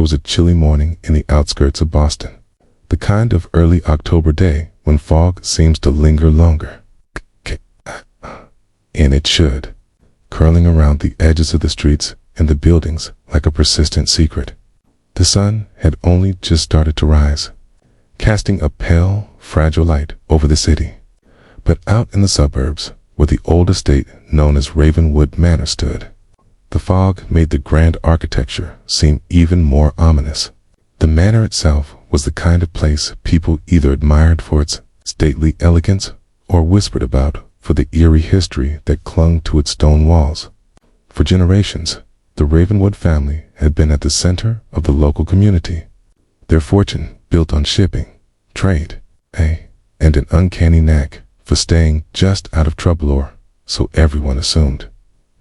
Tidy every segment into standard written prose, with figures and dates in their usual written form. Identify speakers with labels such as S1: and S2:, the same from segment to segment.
S1: It was a chilly morning in the outskirts of Boston, the kind of early October day when fog seems to linger longer. And it should, curling around the edges of the streets and the buildings like a persistent secret. The sun had only just started to rise, casting a pale, fragile light over the city. But out in the suburbs, where the old estate known as Ravenwood Manor stood, the fog made the grand architecture seem even more ominous. The manor itself was the kind of place people either admired for its stately elegance or whispered about for the eerie history that clung to its stone walls. For generations, the Ravenwood family had been at the center of the local community, their fortune built on shipping, trade, and an uncanny knack for staying just out of trouble, or so everyone assumed.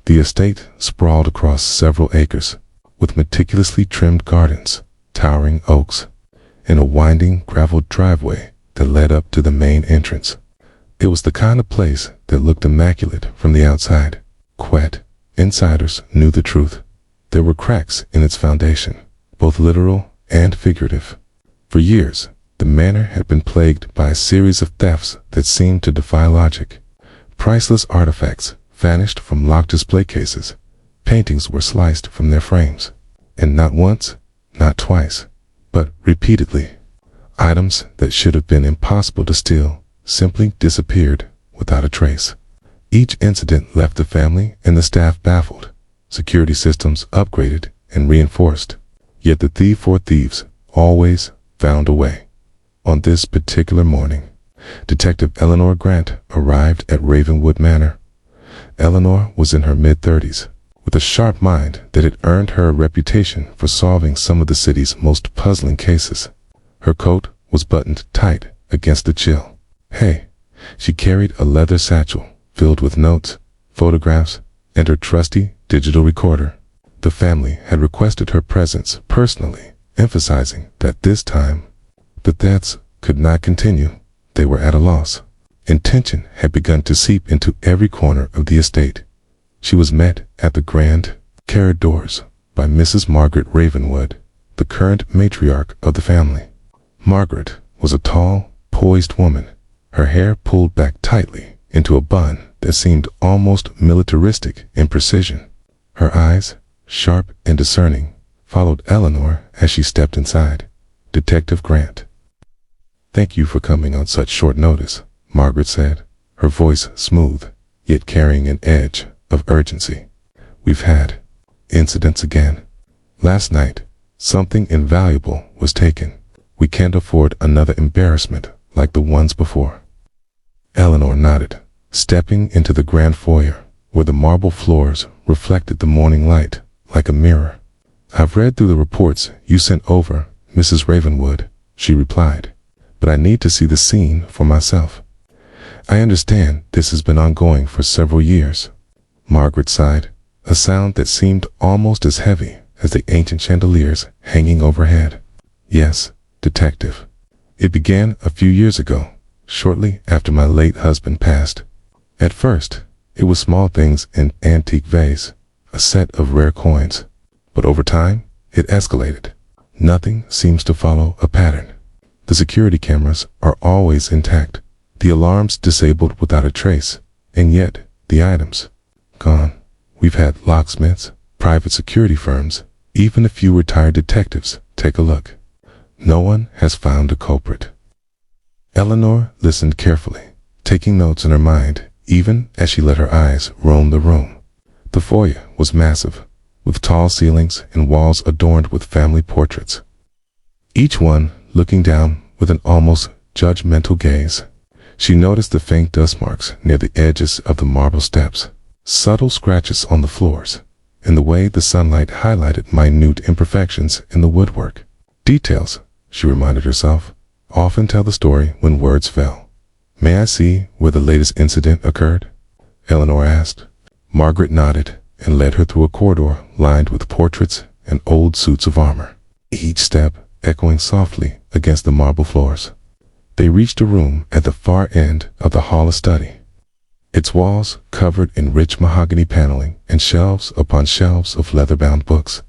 S1: The estate sprawled across several acres, with meticulously trimmed gardens, towering oaks, and a winding graveled driveway that led up to the main entrance. It was the kind of place that looked immaculate from the outside. Quet insiders knew the truth. There were cracks in its foundation, both literal and figurative. For years, the manor had been plagued by a series of thefts that seemed to defy logic. Priceless artifacts vanished from locked display cases. Paintings were sliced from their frames. And not once, not twice, but repeatedly. Items that should have been impossible to steal simply disappeared without a trace. Each incident left the family and the staff baffled, security systems upgraded and reinforced. Yet the thief or thieves always found a way. On this particular morning, Detective Eleanor Grant arrived at Ravenwood Manor. Eleanor was in her mid-30s, with a sharp mind that had earned her a reputation for solving some of the city's most puzzling cases. Her coat was buttoned tight against the chill. She carried a leather satchel filled with notes, photographs, and her trusty digital recorder. The family had requested her presence personally, emphasizing that this time the thefts could not continue. They were at a loss. And tension had begun to seep into every corner of the estate. She was met at the grand carriage doors by Mrs. Margaret Ravenwood, the current matriarch of the family. Margaret was a tall, poised woman, her hair pulled back tightly into a bun that seemed almost militaristic in precision. Her eyes, sharp and discerning, followed Eleanor as she stepped inside. "Detective Grant." "Thank you for coming on such short notice," Margaret said, her voice smooth, yet carrying an edge of urgency. "We've had incidents again. Last night, something invaluable was taken. We can't afford another embarrassment like the ones before." Eleanor nodded, stepping into the grand foyer, where the marble floors reflected the morning light like a mirror. "I've read through the reports you sent over, Mrs. Ravenwood," she replied, "but I need to see the scene for myself. I understand this has been ongoing for several years." Margaret sighed, a sound that seemed almost as heavy as the ancient chandeliers hanging overhead. "Yes, Detective. It began a few years ago, shortly after my late husband passed. At first, it was small things, an antique vase, a set of rare coins. But over time, it escalated. Nothing seems to follow a pattern. The security cameras are always intact, the alarms disabled without a trace, and yet the items gone. We've had locksmiths, private security firms, even a few retired detectives take a look. No one has found a culprit." Eleanor listened carefully, taking notes in her mind, even as she let her eyes roam the room. The foyer was massive, with tall ceilings and walls adorned with family portraits, each one looking down with an almost judgmental gaze. She noticed the faint dust marks near the edges of the marble steps, subtle scratches on the floors, and the way the sunlight highlighted minute imperfections in the woodwork. Details, she reminded herself, often tell the story when words fail. "May I see where the latest incident occurred?" Eleanor asked. Margaret nodded and led her through a corridor lined with portraits and old suits of armor, each step echoing softly against the marble floors. They reached a room at the far end of the hall of study, its walls covered in rich mahogany paneling and shelves upon shelves of leather-bound books.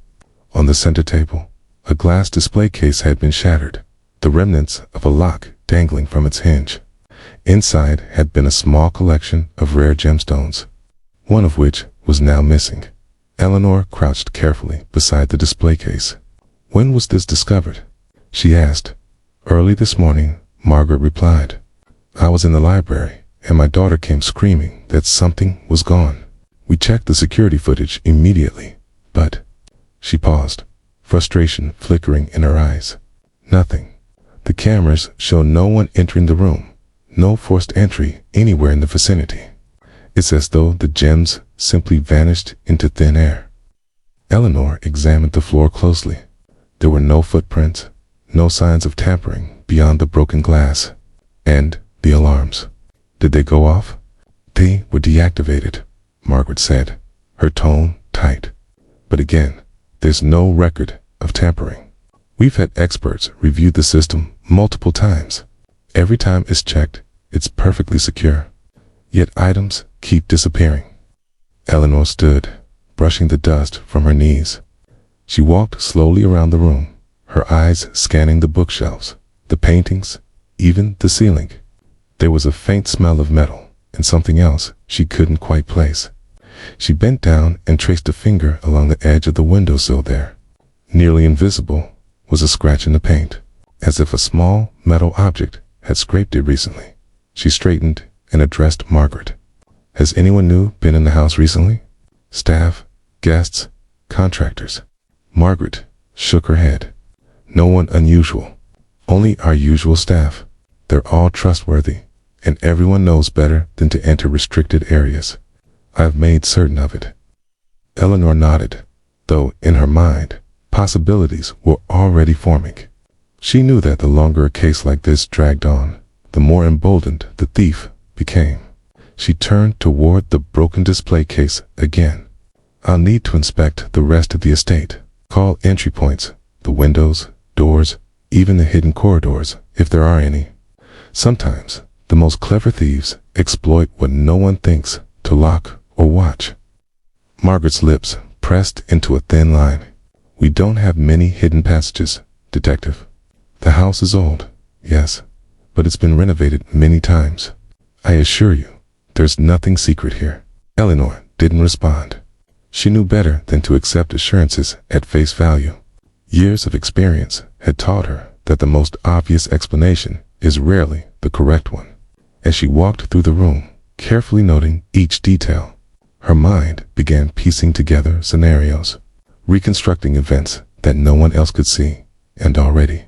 S1: On the center table, A glass display case had been shattered, the remnants of a lock dangling from its hinge. Inside had been a small collection of rare gemstones, one of which was now missing. Eleanor crouched carefully beside the display case. "When was this discovered?" she asked. "Early this morning," Margaret replied. "I was in the library, and my daughter came screaming that something was gone. We checked the security footage immediately, but—" She paused, frustration flickering in her eyes. "Nothing. The cameras show no one entering the room, no forced entry anywhere in the vicinity. It's as though the gems simply vanished into thin air." Eleanor examined the floor closely. There were no footprints, no signs of tampering beyond the broken glass. And the alarms. Did they go off? "They were deactivated," Margaret said, her tone tight. "But again, there's no record of tampering. We've had experts review the system multiple times. Every time it's checked, it's perfectly secure. Yet items keep disappearing." Eleanor stood, brushing the dust from her knees. She walked slowly around the room, her eyes scanning the bookshelves, the paintings, even the ceiling. There was a faint smell of metal and something else she couldn't quite place. She bent down and traced a finger along the edge of the windowsill there. Nearly invisible was a scratch in the paint, as if a small metal object had scraped it recently. She straightened and addressed Margaret. "Has anyone new been in the house recently? Staff, guests, contractors?" Margaret shook her head. "No one unusual. Only our usual staff. They're all trustworthy, and everyone knows better than to enter restricted areas. I've made certain of it." Eleanor nodded, though in her mind, possibilities were already forming. She knew that the longer a case like this dragged on, the more emboldened the thief became. She turned toward the broken display case again. "I'll need to inspect the rest of the estate. Call entry points, the windows, doors, even the hidden corridors, if there are any. Sometimes, the most clever thieves exploit what no one thinks to lock or watch." Margaret's lips pressed into a thin line. "We don't have many hidden passages, Detective. The house is old, yes, but it's been renovated many times. I assure you, there's nothing secret here." Eleanor didn't respond. She knew better than to accept assurances at face value. Years of experience had taught her that the most obvious explanation is rarely the correct one. As she walked through the room, carefully noting each detail, her mind began piecing together scenarios, reconstructing events that no one else could see, and already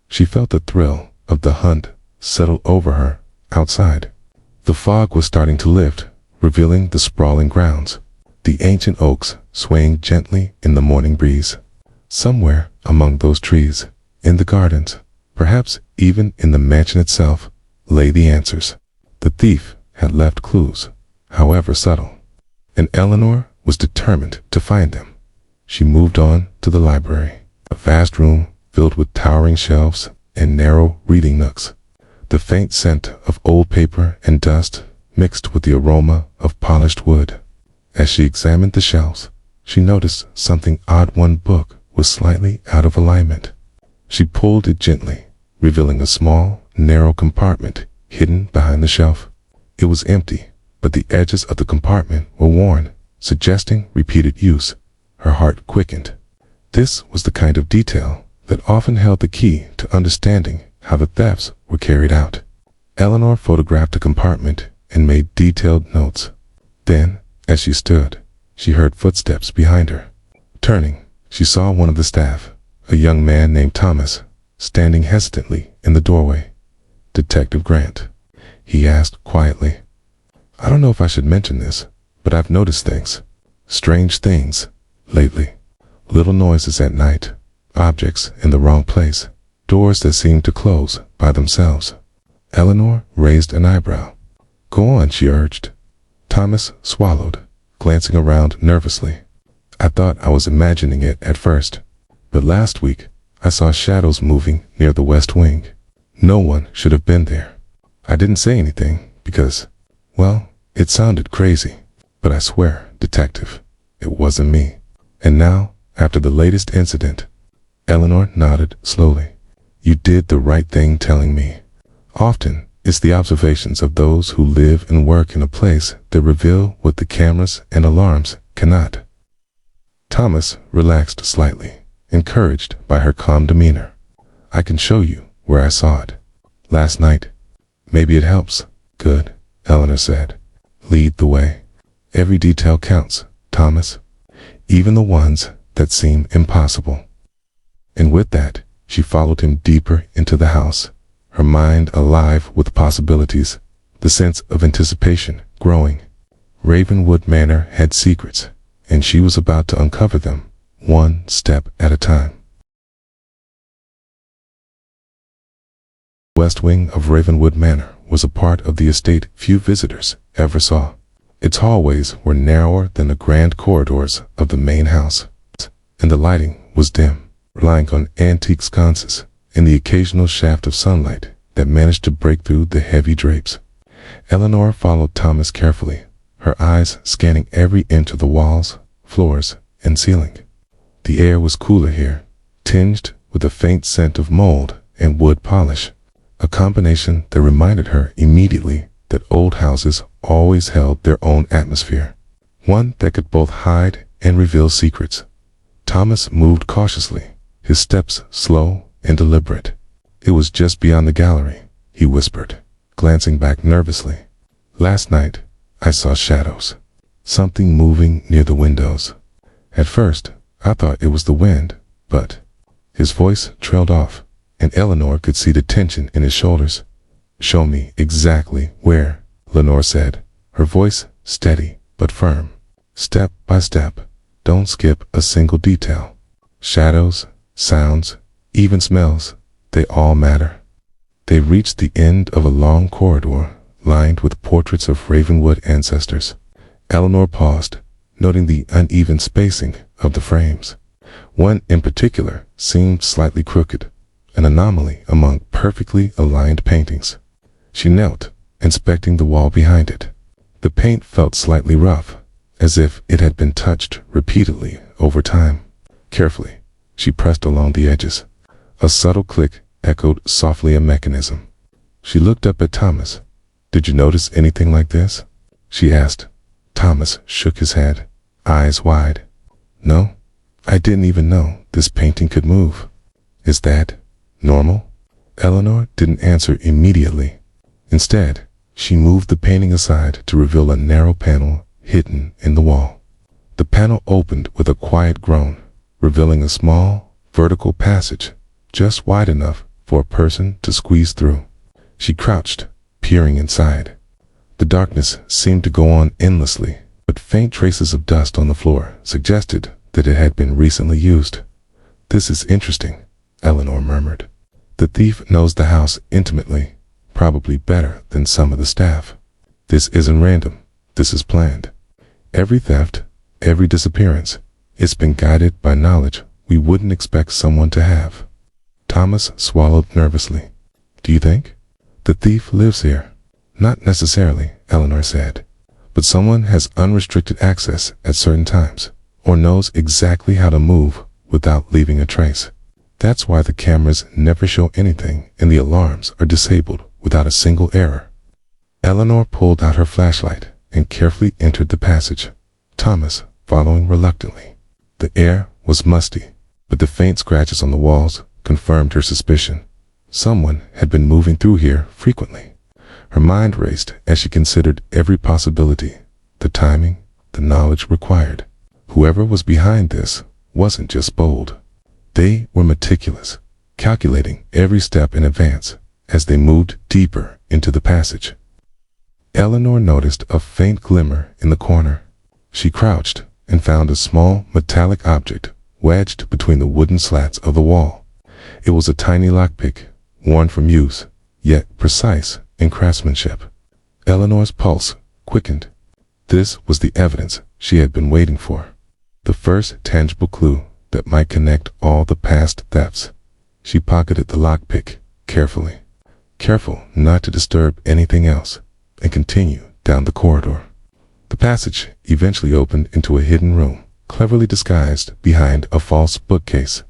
S1: she felt the thrill of the hunt settle over her outside. The fog was starting to lift, revealing the sprawling grounds, the ancient oaks swaying gently in the morning breeze. Somewhere among those trees, in the gardens, perhaps even in the mansion itself, lay the answers. The thief had left clues, however subtle, and Eleanor was determined to find them. She moved on to the library, a vast room filled with towering shelves and narrow reading nooks. The faint scent of old paper and dust mixed with the aroma of polished wood. As she examined the shelves, she noticed something odd. One book was slightly out of alignment. She pulled it gently, revealing a small, narrow compartment hidden behind the shelf. It was empty, but the edges of the compartment were worn, suggesting repeated use. Her heart quickened. This was the kind of detail that often held the key to understanding how the thefts were carried out. Eleanor photographed the compartment and made detailed notes. Then, as she stood, she heard footsteps behind her. Turning, she saw one of the staff, a young man named Thomas, standing hesitantly in the doorway. "Detective Grant," he asked quietly. "I don't know if I should mention this, but I've noticed things. Strange things, lately. Little noises at night, objects in the wrong place, doors that seem to close by themselves." Eleanor raised an eyebrow. "Go on," she urged. Thomas swallowed, glancing around nervously. "I thought I was imagining it at first, but last week I saw shadows moving near the west wing. No one should have been there. I didn't say anything because, well, it sounded crazy, but I swear, Detective, it wasn't me. And now, after the latest incident..." Eleanor nodded slowly. You did the right thing telling me. Often, it's the observations of those who live and work in a place that reveal what the cameras and alarms cannot. Thomas relaxed slightly, encouraged by her calm demeanor. I can show you where I saw it. Last night. Maybe it helps. Good, Eleanor said. Lead the way. Every detail counts, Thomas, even the ones that seem impossible. And with that, she followed him deeper into the house, her mind alive with possibilities, the sense of anticipation growing. Ravenwood Manor had secrets, and she was about to uncover them, one step at a time. The west wing of Ravenwood Manor was a part of the estate few visitors ever saw. Its hallways were narrower than the grand corridors of the main house, and the lighting was dim, relying on antique sconces and the occasional shaft of sunlight that managed to break through the heavy drapes. Eleanor followed Thomas carefully, her eyes scanning every inch of the walls, floors, and ceiling. The air was cooler here, tinged with a faint scent of mold and wood polish, a combination that reminded her immediately that old houses always held their own atmosphere, one that could both hide and reveal secrets. Thomas moved cautiously, his steps slow and deliberate. It was just beyond the gallery, he whispered, glancing back nervously. Last night, I saw shadows, something moving near the windows. At first, I thought it was the wind, but his voice trailed off, and Eleanor could see the tension in his shoulders. Show me exactly where, Lenore said, her voice steady but firm. Step by step, don't skip a single detail. Shadows, sounds, even smells, they all matter. They reached the end of a long corridor lined with portraits of Ravenwood ancestors. Eleanor paused, noting the uneven spacing of the frames. One in particular seemed slightly crooked, an anomaly among perfectly aligned paintings. She knelt, inspecting the wall behind it. The paint felt slightly rough, as if it had been touched repeatedly over time. Carefully, she pressed along the edges. A subtle click echoed softly a mechanism. She looked up at Thomas. Did you notice anything like this? She asked. Thomas shook his head, eyes wide. No, I didn't even know this painting could move. Is that normal? Eleanor didn't answer immediately. Instead, she moved the painting aside to reveal a narrow panel hidden in the wall. The panel opened with a quiet groan, revealing a small, vertical passage, just wide enough for a person to squeeze through. She crouched, peering inside. The darkness seemed to go on endlessly, but faint traces of dust on the floor suggested that it had been recently used. This is interesting, Eleanor murmured. The thief knows the house intimately, probably better than some of the staff. This isn't random, this is planned. Every theft, every disappearance, it's been guided by knowledge we wouldn't expect someone to have. Thomas swallowed nervously. Do you think? The thief lives here. Not necessarily, Eleanor said, but someone has unrestricted access at certain times, or knows exactly how to move without leaving a trace. That's why the cameras never show anything and the alarms are disabled without a single error. Eleanor pulled out her flashlight and carefully entered the passage, Thomas following reluctantly. The air was musty, but the faint scratches on the walls confirmed her suspicion. Someone had been moving through here frequently. Her mind raced as she considered every possibility, the timing, the knowledge required. Whoever was behind this wasn't just bold. They were meticulous, calculating every step in advance as they moved deeper into the passage. Eleanor noticed a faint glimmer in the corner. She crouched and found a small metallic object wedged between the wooden slats of the wall. It was a tiny lockpick, worn from use, yet precise in craftsmanship. Eleanor's pulse quickened. This was the evidence she had been waiting for. The first tangible clue that might connect all the past thefts. She pocketed the lockpick carefully, careful not to disturb anything else, and continued down the corridor. The passage eventually opened into a hidden room, cleverly disguised behind a false bookcase.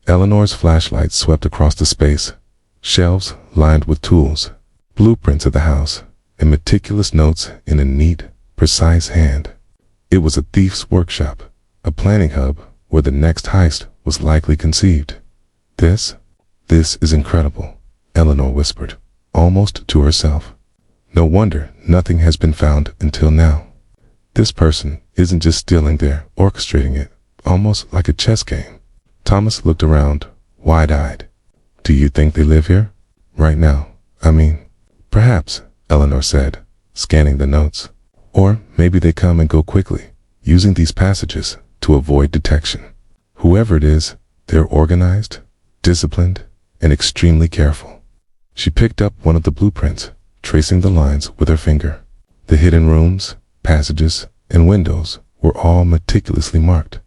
S1: Eleanor's flashlight swept across the space, shelves lined with tools, blueprints of the house, and meticulous notes in a neat, precise hand. It was a thief's workshop, a planning hub where the next heist was likely conceived. This is incredible, Eleanor whispered, almost to herself. No wonder nothing has been found until now. This person isn't just stealing, they're orchestrating it, almost like a chess game. Thomas looked around, wide-eyed. Do you think they live here? Right now, I mean. Perhaps, Eleanor said, scanning the notes. Or maybe they come and go quickly, using these passages to avoid detection. Whoever it is, they're organized, disciplined, and extremely careful. She picked up one of the blueprints, tracing the lines with her finger. The hidden rooms, passages, and windows were all meticulously marked.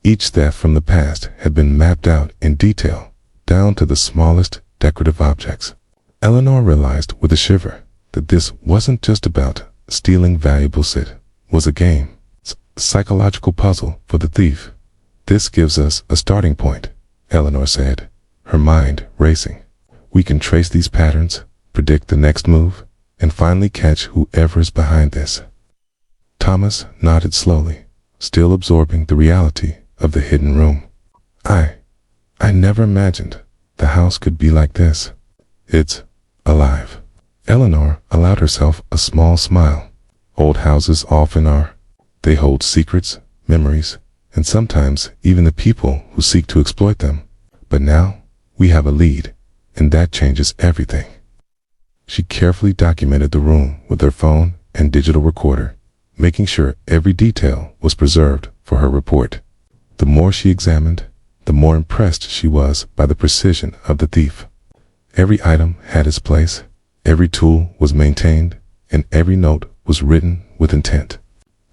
S1: Each theft from the past had been mapped out in detail, down to the smallest decorative objects. Eleanor realized with a shiver that this wasn't just about stealing valuables, it was a game, a psychological puzzle for the thief. This gives us a starting point, Eleanor said, her mind racing. We can trace these patterns, predict the next move, and finally catch whoever is behind this. Thomas nodded slowly, still absorbing the reality of the hidden room. I never imagined the house could be like this. It's alive. Eleanor allowed herself a small smile. Old houses often are. They hold secrets, memories, and sometimes even the people who seek to exploit them. But now we have a lead, and that changes everything. She carefully documented the room with her phone and digital recorder, making sure every detail was preserved for her report. The more she examined, the more impressed she was by the precision of the thief. Every item had its place, every tool was maintained, and every note was written with intent.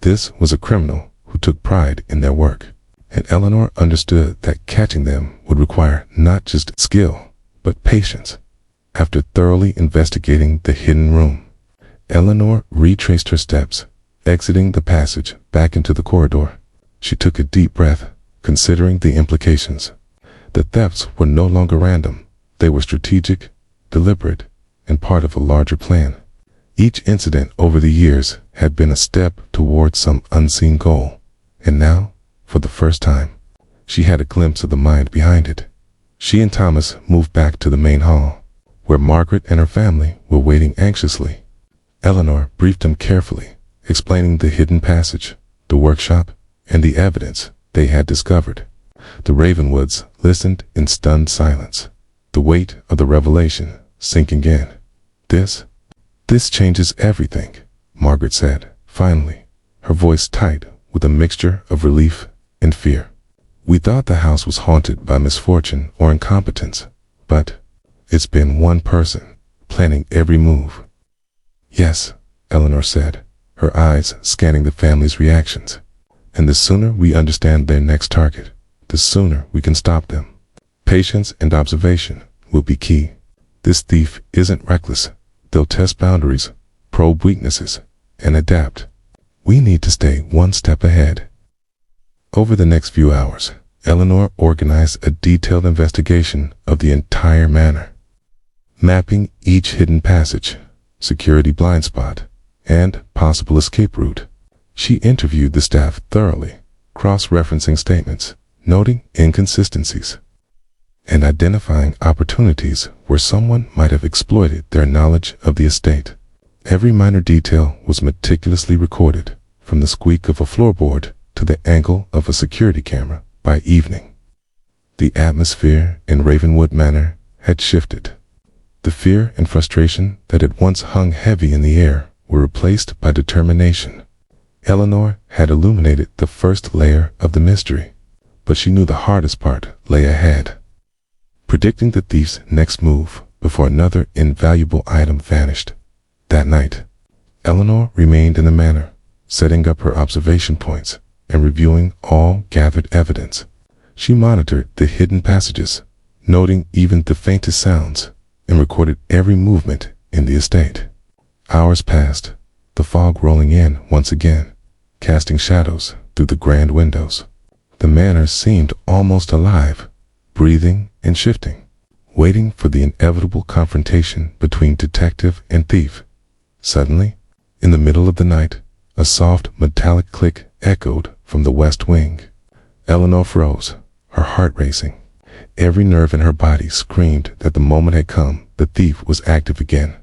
S1: This was a criminal who took pride in their work, and Eleanor understood that catching them would require not just skill, but patience. After thoroughly investigating the hidden room, Eleanor retraced her steps, exiting the passage back into the corridor. She took a deep breath, considering the implications. The thefts were no longer random. They were strategic, deliberate, and part of a larger plan. Each incident over the years had been a step towards some unseen goal, and now, for the first time, she had a glimpse of the mind behind it. She and Thomas moved back to the main hall, where Margaret and her family were waiting anxiously. Eleanor briefed them carefully, explaining the hidden passage, the workshop, and the evidence they had discovered. The Ravenwoods listened in stunned silence, the weight of the revelation sinking in. This changes everything, Margaret said, finally, her voice tight with a mixture of relief and fear. We thought the house was haunted by misfortune or incompetence, but it's been one person planning every move. Yes, Eleanor said, her eyes scanning the family's reactions. And the sooner we understand their next target, the sooner we can stop them. Patience and observation will be key. This thief isn't reckless. They'll test boundaries, probe weaknesses, and adapt. We need to stay one step ahead. Over the next few hours, Eleanor organized a detailed investigation of the entire manor, mapping each hidden passage, security blind spot, and possible escape route. She interviewed the staff thoroughly, cross-referencing statements, noting inconsistencies, and identifying opportunities where someone might have exploited their knowledge of the estate. Every minor detail was meticulously recorded, from the squeak of a floorboard to the angle of a security camera. By evening, the atmosphere in Ravenwood Manor had shifted. The fear and frustration that had once hung heavy in the air were replaced by determination. Eleanor had illuminated the first layer of the mystery, but she knew the hardest part lay ahead. Predicting the thief's next move before another invaluable item vanished. That night, Eleanor remained in the manor, setting up her observation points and reviewing all gathered evidence. She monitored the hidden passages, noting even the faintest sounds, and recorded every movement in the estate. Hours passed, the fog rolling in once again, casting shadows through the grand windows. The manor seemed almost alive, breathing and shifting, waiting for the inevitable confrontation between detective and thief. Suddenly, in the middle of the night, a soft metallic click echoed from the west wing. Eleanor froze, her heart racing. Every nerve in her body screamed that the moment had come. The thief was active again.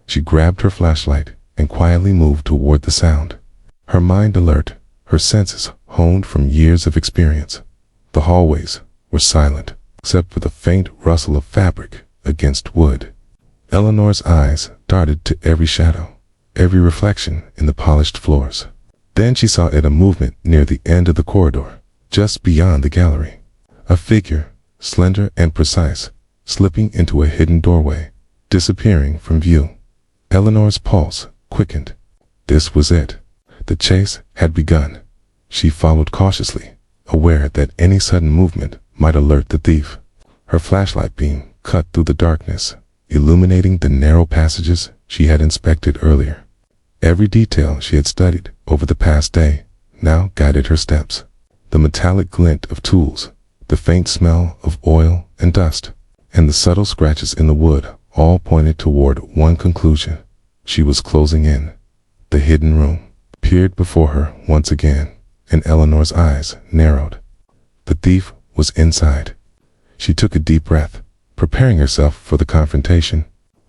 S1: She grabbed her flashlight and quietly moved toward the sound. Her mind alert, her senses honed from years of experience. The hallways were silent, except for the faint rustle of fabric against wood. Eleanor's eyes darted to every shadow, every reflection in the polished floors. Then she saw a movement near the end of the corridor, just beyond the gallery. A figure, slender and precise, slipping into a hidden doorway, disappearing from view. Eleanor's pulse quickened. This was it. The chase had begun. She followed cautiously, aware that any sudden movement might alert the thief. Her flashlight beam cut through the darkness, illuminating the narrow passages she had inspected earlier. Every detail she had studied over the past day now guided her steps. The metallic glint of tools, the faint smell of oil and dust, and the subtle scratches in the wood all pointed toward one conclusion. She was closing in. The hidden room peered before her once again, and Eleanor's eyes narrowed. The thief was inside. She took a deep breath, preparing herself for the confrontation.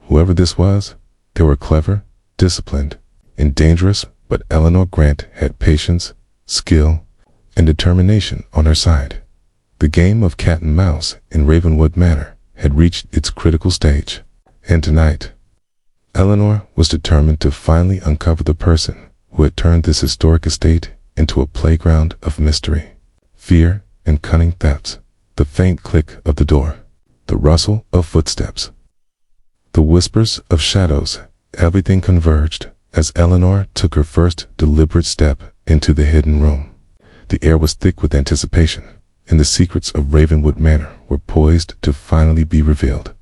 S1: Whoever this was, they were clever, disciplined, and dangerous, but Eleanor Grant had patience, skill, and determination on her side. The game of cat and mouse in Ravenwood Manor had reached its critical stage, and tonight, Eleanor was determined to finally uncover the person who had turned this historic estate into a playground of mystery, fear, and cunning thefts. The faint click of the door, the rustle of footsteps, the whispers of shadows, everything converged as Eleanor took her first deliberate step into the hidden room. The air was thick with anticipation, and the secrets of Ravenwood Manor were poised to finally be revealed.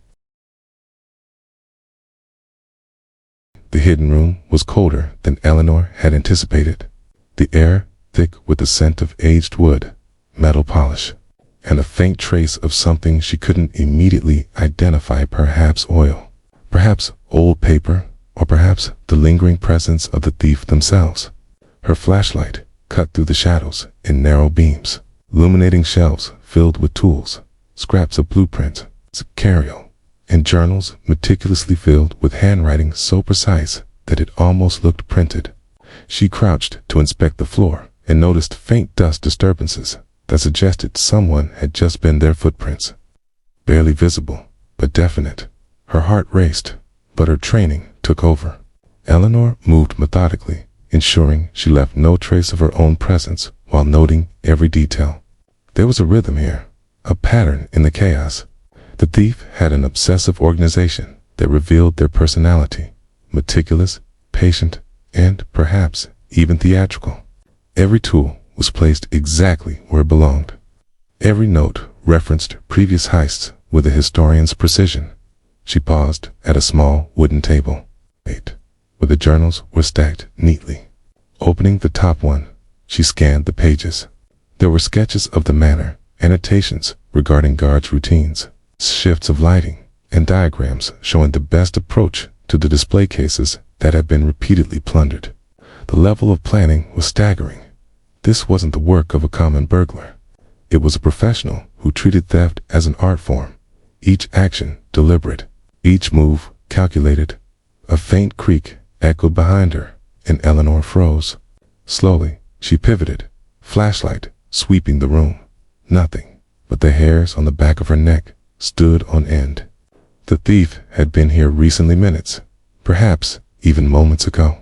S1: The hidden room was colder than Eleanor had anticipated, the air thick with the scent of aged wood, metal polish, and a faint trace of something she couldn't immediately identify, perhaps oil, perhaps old paper, or perhaps the lingering presence of the thief themselves. Her flashlight cut through the shadows in narrow beams, illuminating shelves filled with tools, scraps of blueprints, sicarial, and journals meticulously filled with handwriting so precise that it almost looked printed. She crouched to inspect the floor and noticed faint dust disturbances that suggested someone had just been there. Footprints, barely visible, but definite. Her heart raced, but her training took over. Eleanor moved methodically, ensuring she left no trace of her own presence while noting every detail. There was a rhythm here, a pattern in the chaos. The thief had an obsessive organization that revealed their personality, meticulous, patient, and perhaps even theatrical. Every tool was placed exactly where it belonged. Every note referenced previous heists with a historian's precision. She paused at a small wooden table, where the journals were stacked neatly. Opening the top one, she scanned the pages. There were sketches of the manor, annotations regarding guards' routines, shifts of lighting, and diagrams showing the best approach to the display cases that had been repeatedly plundered. The level of planning was staggering. This wasn't the work of a common burglar. It was a professional who treated theft as an art form, each action deliberate, each move calculated. A faint creak echoed behind her, and Eleanor froze. Slowly, she pivoted, flashlight sweeping the room. Nothing but the hairs on the back of her neck stood on end. The thief had been here recently, minutes, perhaps even moments ago.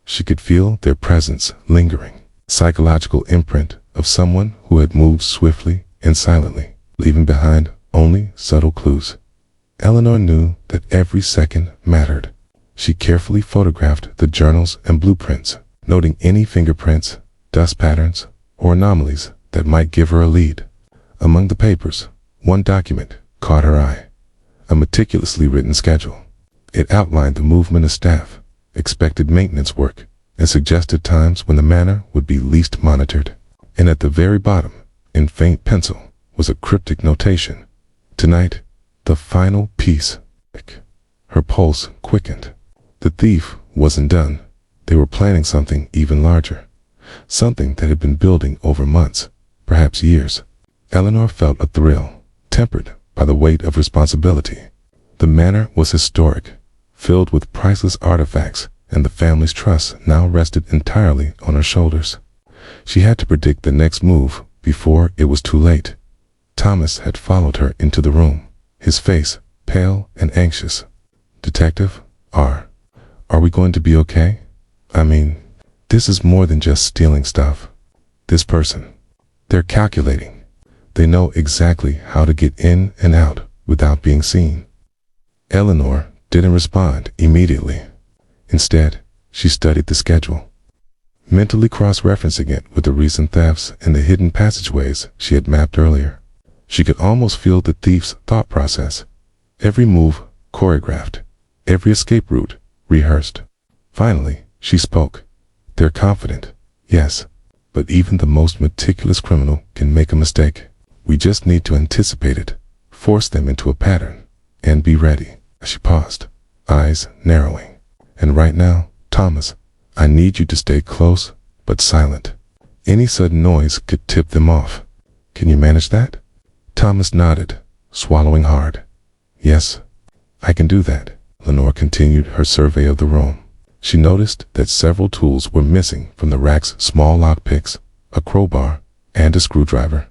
S1: She could feel their presence lingering, psychological imprint of someone who had moved swiftly and silently, leaving behind only subtle clues. Eleanor knew that every second mattered. She carefully photographed the journals and blueprints, noting any fingerprints, dust patterns, or anomalies that might give her a lead. Among the papers, one document caught her eye, a meticulously written schedule. It outlined the movement of staff, expected maintenance work, and suggested times when the manor would be least monitored. And at the very bottom, in faint pencil, was a cryptic notation, Tonight, the final piece. Her pulse quickened. The thief wasn't done. They were planning something even larger. Something that had been building over months, perhaps years. Eleanor felt a thrill, tempered by the weight of responsibility. The manor was historic, filled with priceless artifacts, and the family's trust now rested entirely on her shoulders. She had to predict the next move before it was too late. Thomas had followed her into the room, his face pale and anxious. "Detective, are we going to be okay? I mean, this is more than just stealing stuff. This person, they're calculating. They know exactly how to get in and out without being seen." Eleanor didn't respond immediately. Instead, she studied the schedule, mentally cross-referencing it with the recent thefts and the hidden passageways she had mapped earlier. She could almost feel the thief's thought process, every move choreographed, every escape route rehearsed. Finally, she spoke. "They're confident, yes, but even the most meticulous criminal can make a mistake. We just need to anticipate it, force them into a pattern, and be ready." She paused, eyes narrowing. "And right now, Thomas, I need you to stay close but silent. Any sudden noise could tip them off. Can you manage that?" Thomas nodded, swallowing hard. "Yes, I can do that." Lenore continued her survey of the room. She noticed that several tools were missing from the rack's small lockpicks, a crowbar, and a screwdriver.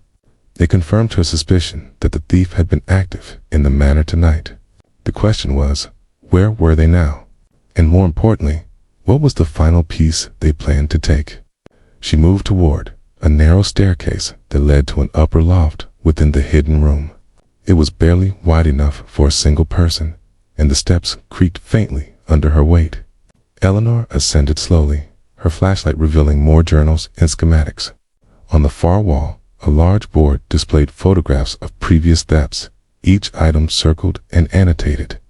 S1: They confirmed her suspicion that the thief had been active in the manor tonight. The question was, where were they now? And more importantly, what was the final piece they planned to take? She moved toward a narrow staircase that led to an upper loft within the hidden room. It was barely wide enough for a single person, and the steps creaked faintly under her weight. Eleanor ascended slowly, her flashlight revealing more journals and schematics. On the far wall, a large board displayed photographs of previous thefts, each item circled and annotated.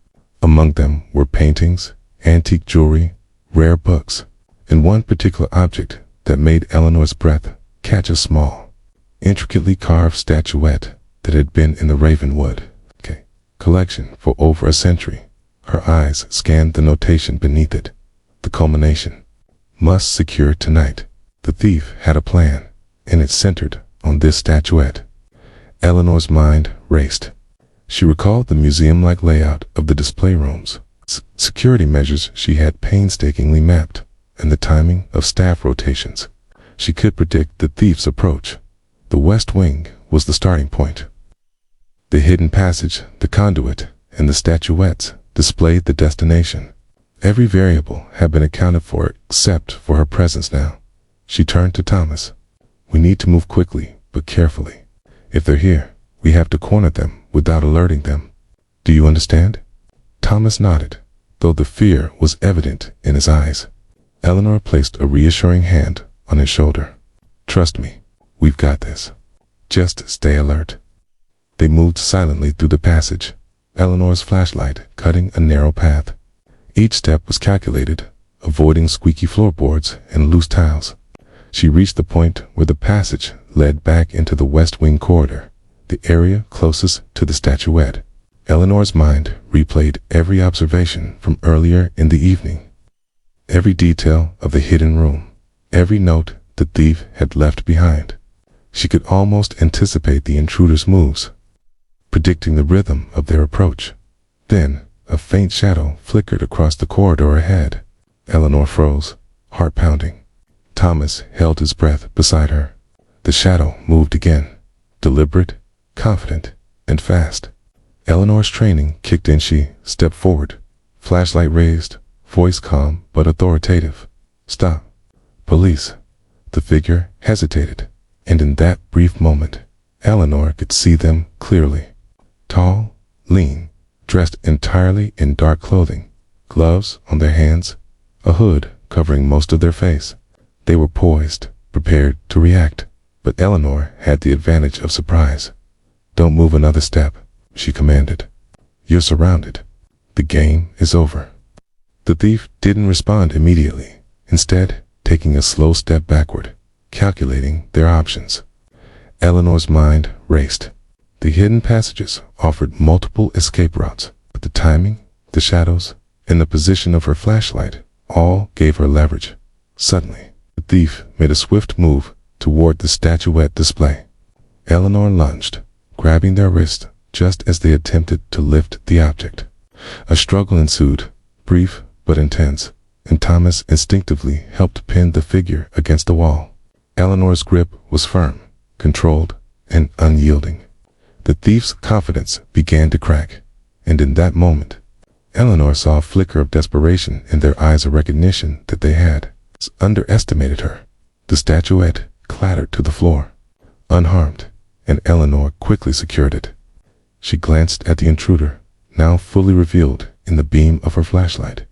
S1: Among them were paintings, antique jewelry, rare books, and one particular object that made Eleanor's breath catch a small, intricately carved statuette that had been in the Ravenwood collection for over a century. Her eyes scanned the notation beneath it. The culmination. "Must secure tonight." The thief had a plan, and it centered on this statuette. Eleanor's mind raced. She recalled the museum-like layout of the display rooms, security measures she had painstakingly mapped, and the timing of staff rotations. She could predict the thief's approach. The West Wing was the starting point. The hidden passage, the conduit, and the statuettes displayed the destination. Every variable had been accounted for except for her presence now. She turned to Thomas. "We need to move quickly, but carefully. If they're here, we have to corner them without alerting them. Do you understand?" Thomas nodded, though the fear was evident in his eyes. Eleanor placed a reassuring hand on his shoulder. "Trust me, we've got this. Just stay alert." They moved silently through the passage, Eleanor's flashlight cutting a narrow path. Each step was calculated, avoiding squeaky floorboards and loose tiles. She reached the point where the passage led back into the West Wing corridor, the area closest to the statuette. Eleanor's mind replayed every observation from earlier in the evening. Every detail of the hidden room, every note the thief had left behind. She could almost anticipate the intruder's moves, predicting the rhythm of their approach. Then, a faint shadow flickered across the corridor ahead. Eleanor froze, heart pounding. Thomas held his breath beside her. The shadow moved again, deliberate, confident, and fast. Eleanor's training kicked in. She stepped forward, flashlight raised, voice calm but authoritative. "Stop. Police." The figure hesitated, and in that brief moment, Eleanor could see them clearly. Tall, lean, dressed entirely in dark clothing, gloves on their hands, a hood covering most of their face. They were poised, prepared to react, but Eleanor had the advantage of surprise. "Don't move another step," she commanded. "You're surrounded. The game is over." The thief didn't respond immediately, instead taking a slow step backward, calculating their options. Eleanor's mind raced. The hidden passages offered multiple escape routes, but the timing, the shadows, and the position of her flashlight all gave her leverage. Suddenly, the thief made a swift move toward the statuette display. Eleanor lunged, grabbing their wrist just as they attempted to lift the object. A struggle ensued, brief but intense, and Thomas instinctively helped pin the figure against the wall. Eleanor's grip was firm, controlled, and unyielding. The thief's confidence began to crack, and in that moment, Eleanor saw a flicker of desperation in their eyes, a recognition that they had underestimated her. The statuette clattered to the floor, unharmed, and Eleanor quickly secured it. She glanced at the intruder, now fully revealed in the beam of her flashlight.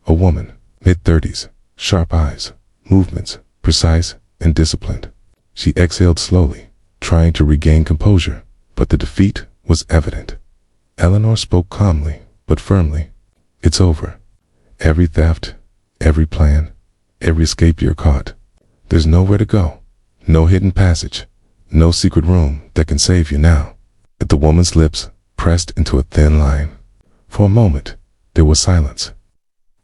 S1: A woman, mid-30s, sharp eyes, movements precise and disciplined. She exhaled slowly, trying to regain composure, but the defeat was evident. Eleanor spoke calmly, but firmly. "It's over. Every theft, every plan, every escape you're caught. There's nowhere to go. No hidden passage. No secret room that can save you now." The woman's lips pressed into a thin line. For a moment, there was silence,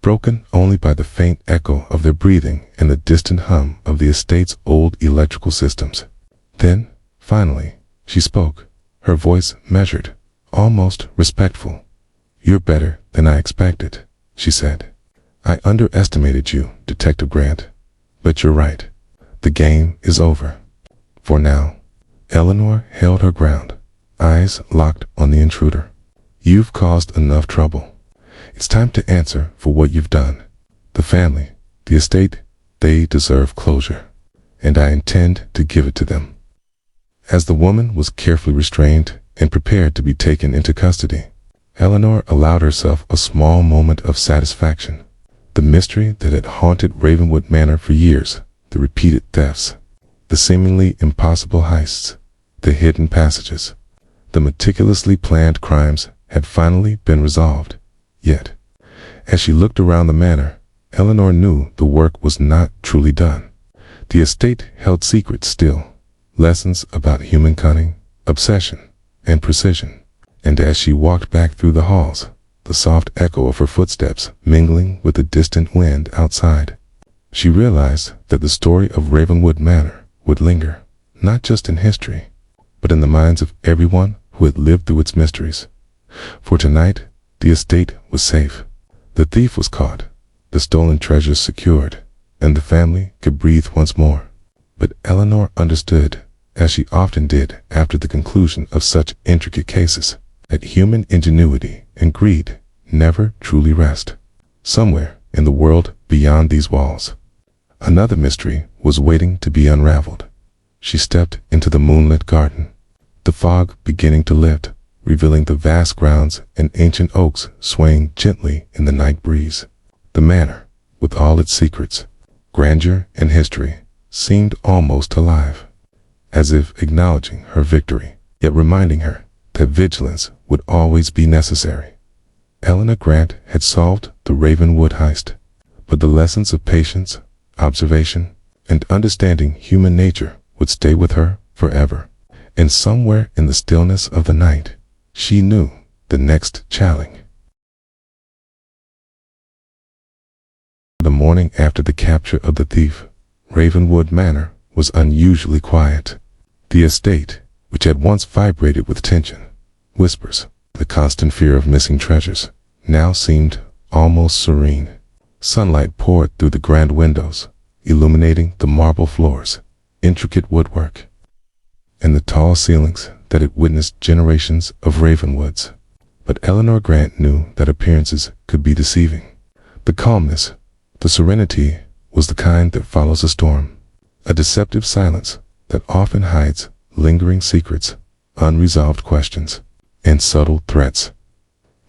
S1: broken only by the faint echo of their breathing and the distant hum of the estate's old electrical systems. Then, finally, she spoke, her voice measured, almost respectful. "You're better than I expected," she said. "I underestimated you, Detective Grant. But you're right. The game is over. For now." Eleanor held her ground, eyes locked on the intruder. "You've caused enough trouble. It's time to answer for what you've done. The family, the estate, they deserve closure, and I intend to give it to them." As the woman was carefully restrained and prepared to be taken into custody, Eleanor allowed herself a small moment of satisfaction. The mystery that had haunted Ravenwood Manor for years, the repeated thefts, the seemingly impossible heists, the hidden passages, the meticulously planned crimes had finally been resolved. Yet, as she looked around the manor, Eleanor knew the work was not truly done. The estate held secrets still, lessons about human cunning, obsession, and precision. And as she walked back through the halls, the soft echo of her footsteps mingling with the distant wind outside, she realized that the story of Ravenwood Manor would linger, not just in history, but in the minds of everyone who had lived through its mysteries. For tonight, the estate was safe. The thief was caught, the stolen treasures secured, and the family could breathe once more. But Eleanor understood, as she often did after the conclusion of such intricate cases, that human ingenuity and greed never truly rest. Somewhere in the world beyond these walls, another mystery was waiting to be unraveled. She stepped into the moonlit garden, the fog beginning to lift, revealing the vast grounds and ancient oaks swaying gently in the night breeze. The manor, with all its secrets, grandeur, and history, seemed almost alive, as if acknowledging her victory, yet reminding her that vigilance would always be necessary. Eleanor Grant had solved the Ravenwood heist, but the lessons of patience, observation, and understanding human nature would stay with her forever. And somewhere in the stillness of the night, she knew the next challenge. The morning after the capture of the thief, Ravenwood Manor was unusually quiet. The estate, which had once vibrated with tension, whispers, the constant fear of missing treasures, now seemed almost serene. Sunlight poured through the grand windows, illuminating the marble floors, intricate woodwork, and the tall ceilings that had witnessed generations of Ravenwoods. But Eleanor Grant knew that appearances could be deceiving. The calmness, the serenity, was the kind that follows a storm, a deceptive silence that often hides lingering secrets, unresolved questions, and subtle threats.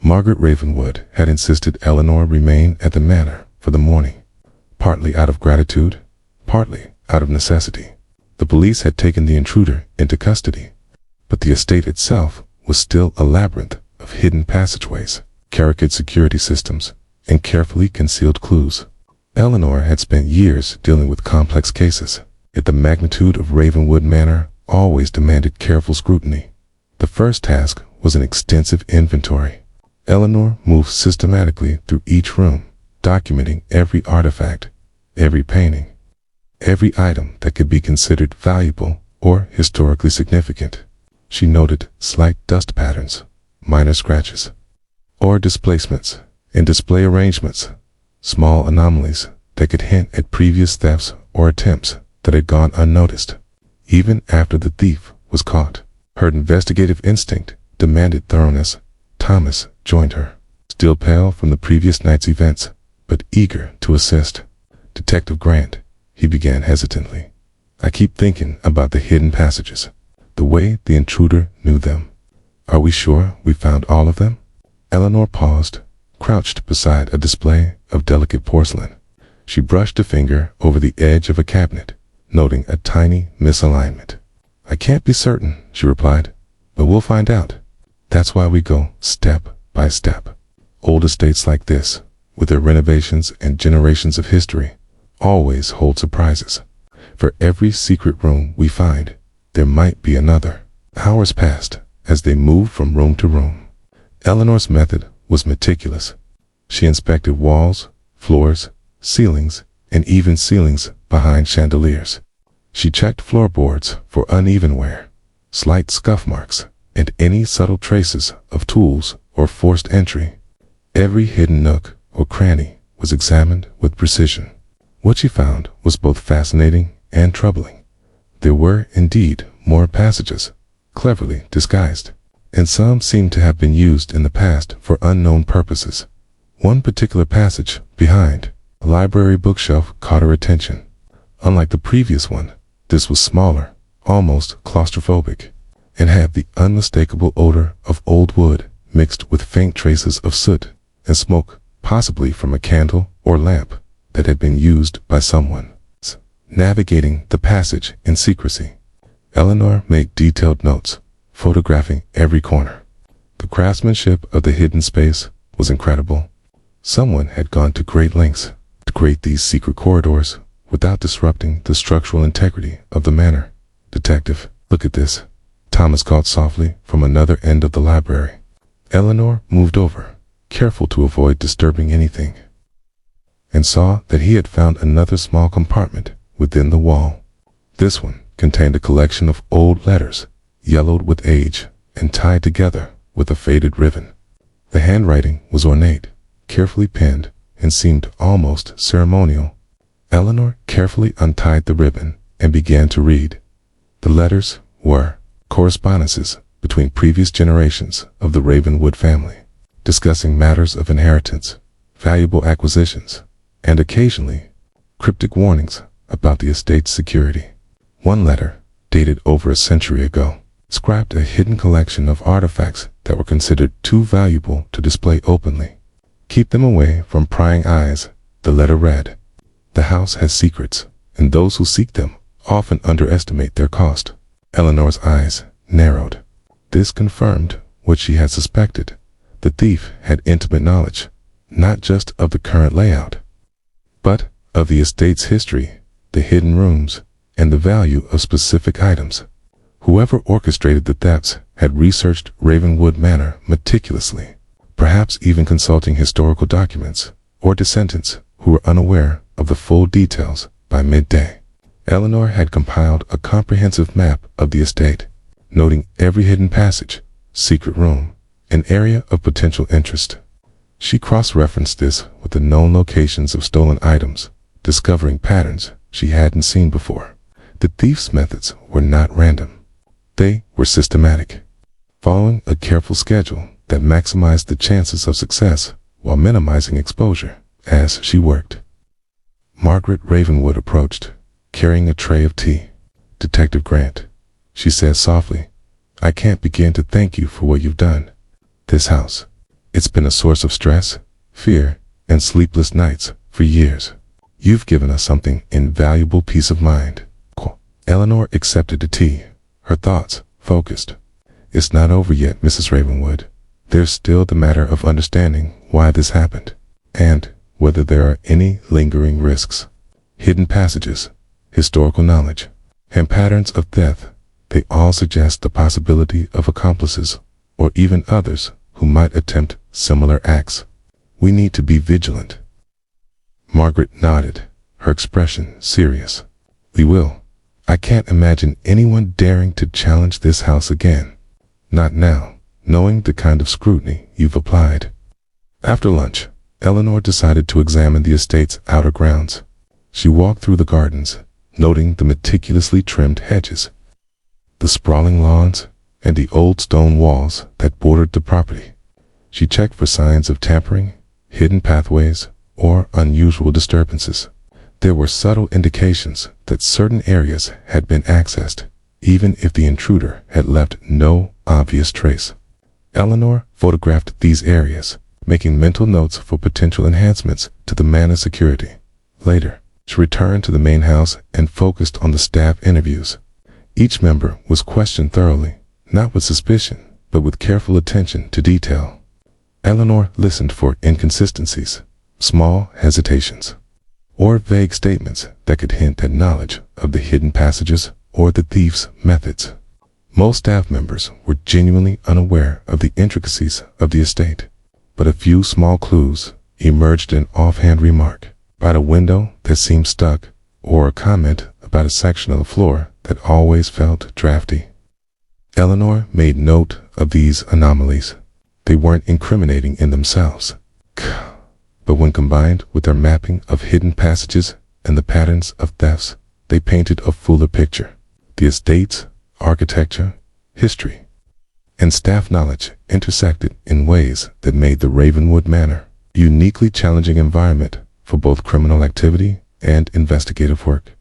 S1: Margaret Ravenwood had insisted Eleanor remain at the manor for the morning, partly out of gratitude, partly out of necessity. The police had taken the intruder into custody, but the estate itself was still a labyrinth of hidden passageways, intricate security systems, and carefully concealed clues. Eleanor had spent years dealing with complex cases, yet the magnitude of Ravenwood Manor always demanded careful scrutiny. The first task was an extensive inventory. Eleanor moved systematically through each room, documenting every artifact, every painting, every item that could be considered valuable or historically significant. She noted slight dust patterns, minor scratches, or displacements in display arrangements, small anomalies that could hint at previous thefts or attempts that had gone unnoticed. Even after the thief was caught, her investigative instinct demanded thoroughness. Thomas joined her, still pale from the previous night's events, but eager to assist. "Detective Grant," he began hesitantly, "I keep thinking about the hidden passages, the way the intruder knew them. Are we sure we found all of them?" Eleanor paused, crouched beside a display of delicate porcelain. She brushed a finger over the edge of a cabinet, noting a tiny misalignment. "I can't be certain," she replied, "but we'll find out. That's why we go step by step." Old estates like this, with their renovations and generations of history, always hold surprises. For every secret room we find, there might be another. Hours passed as they moved from room to room. Eleanor's method was meticulous. She inspected walls, floors, ceilings, and even ceilings behind chandeliers. She checked floorboards for uneven wear, slight scuff marks, and any subtle traces of tools or forced entry. Every hidden nook or cranny was examined with precision. What she found was both fascinating and troubling. There were indeed more passages, cleverly disguised, and some seemed to have been used in the past for unknown purposes. One particular passage behind a library bookshelf caught her attention. Unlike the previous one, this was smaller, almost claustrophobic, and had the unmistakable odor of old wood mixed with faint traces of soot and smoke, possibly from a candle or lamp that had been used by someone. Navigating the passage in secrecy, Eleanor made detailed notes, photographing every corner. The craftsmanship of the hidden space was incredible. Someone had gone to great lengths to create these secret corridors without disrupting the structural integrity of the manor. "Detective, look at this," Thomas called softly from another end of the library. Eleanor moved over, careful to avoid disturbing anything, and saw that he had found another small compartment within the wall. This one contained a collection of old letters, yellowed with age and tied together with a faded ribbon. The handwriting was ornate, carefully penned, and seemed almost ceremonial. Eleanor carefully untied the ribbon and began to read. The letters were correspondences between previous generations of the Ravenwood family, discussing matters of inheritance, valuable acquisitions, and occasionally cryptic warnings about the estate's security. One letter, dated over a century ago, described a hidden collection of artifacts that were considered too valuable to display openly. "Keep them away from prying eyes," the letter read. "The house has secrets, and those who seek them often underestimate their cost." Eleanor's eyes narrowed. This confirmed what she had suspected. The thief had intimate knowledge, not just of the current layout, but of the estate's history, the hidden rooms, and the value of specific items. Whoever orchestrated the thefts had researched Ravenwood Manor meticulously, perhaps even consulting historical documents or descendants who were unaware of the full details by midday. Eleanor had compiled a comprehensive map of the estate, noting every hidden passage, secret room, and area of potential interest. She cross-referenced this with the known locations of stolen items, discovering patterns she hadn't seen before. The thief's methods were not random. They were systematic, following a careful schedule that maximized the chances of success while minimizing exposure. As she worked, Margaret Ravenwood approached, carrying a tray of tea. "Detective Grant," she said softly, "I can't begin to thank you for what you've done. This house, it's been a source of stress, fear, and sleepless nights for years. You've given us something invaluable peace of mind." Eleanor accepted the tea, her thoughts focused. "It's not over yet, Mrs. Ravenwood. There's still the matter of understanding why this happened, and whether there are any lingering risks. Hidden passages, historical knowledge, and patterns of theft They all suggest the possibility of accomplices, or even others who might attempt similar acts. We need to be vigilant. Margaret nodded, her expression serious. We will. I can't imagine anyone daring to challenge this house again. Not now, knowing the kind of scrutiny you've applied. After lunch, Eleanor decided to examine the estate's outer grounds. She walked through the gardens, noting the meticulously trimmed hedges, the sprawling lawns, and the old stone walls that bordered the property. She checked for signs of tampering, hidden pathways, or unusual disturbances. There were subtle indications that certain areas had been accessed, even if the intruder had left no obvious trace. Eleanor photographed these areas, making mental notes for potential enhancements to the manor's security. Later, she returned to the main house and focused on the staff interviews. Each member was questioned thoroughly, not with suspicion, but with careful attention to detail. Eleanor listened for inconsistencies, small hesitations, or vague statements that could hint at knowledge of the hidden passages or the thief's methods. Most staff members were genuinely unaware of the intricacies of the estate, but a few small clues emerged: an offhand remark about a window that seemed stuck, or a comment about a section of the floor that always felt drafty. Eleanor made note of these anomalies. They weren't incriminating in themselves, but when combined with their mapping of hidden passages and the patterns of thefts, they painted a fuller picture. The estate's architecture, history, and staff knowledge intersected in ways that made the Ravenwood Manor a uniquely challenging environment for both criminal activity and investigative work.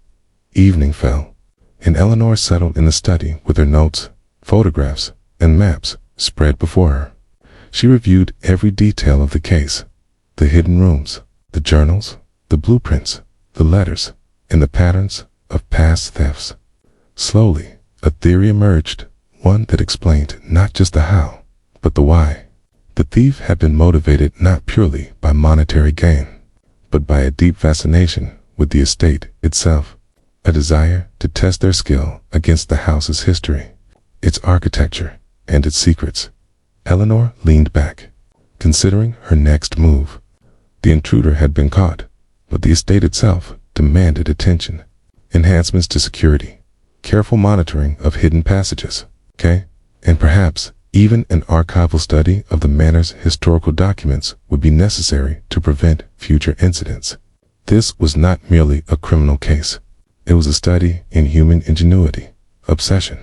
S1: Evening fell, and Eleanor settled in the study with her notes, photographs, and maps spread before her. She reviewed every detail of the case: the hidden rooms, the journals, the blueprints, the letters, and the patterns of past thefts. Slowly, a theory emerged, one that explained not just the how, but the why. The thief had been motivated not purely by monetary gain, but by a deep fascination with the estate itself, a desire to test their skill against the house's history, its architecture, and its secrets. Eleanor leaned back, considering her next move. The intruder had been caught, but the estate itself demanded attention. Enhancements to security, careful monitoring of hidden passages, and perhaps even an archival study of the manor's historical documents would be necessary to prevent future incidents. This was not merely a criminal case. It was a study in human ingenuity, obsession,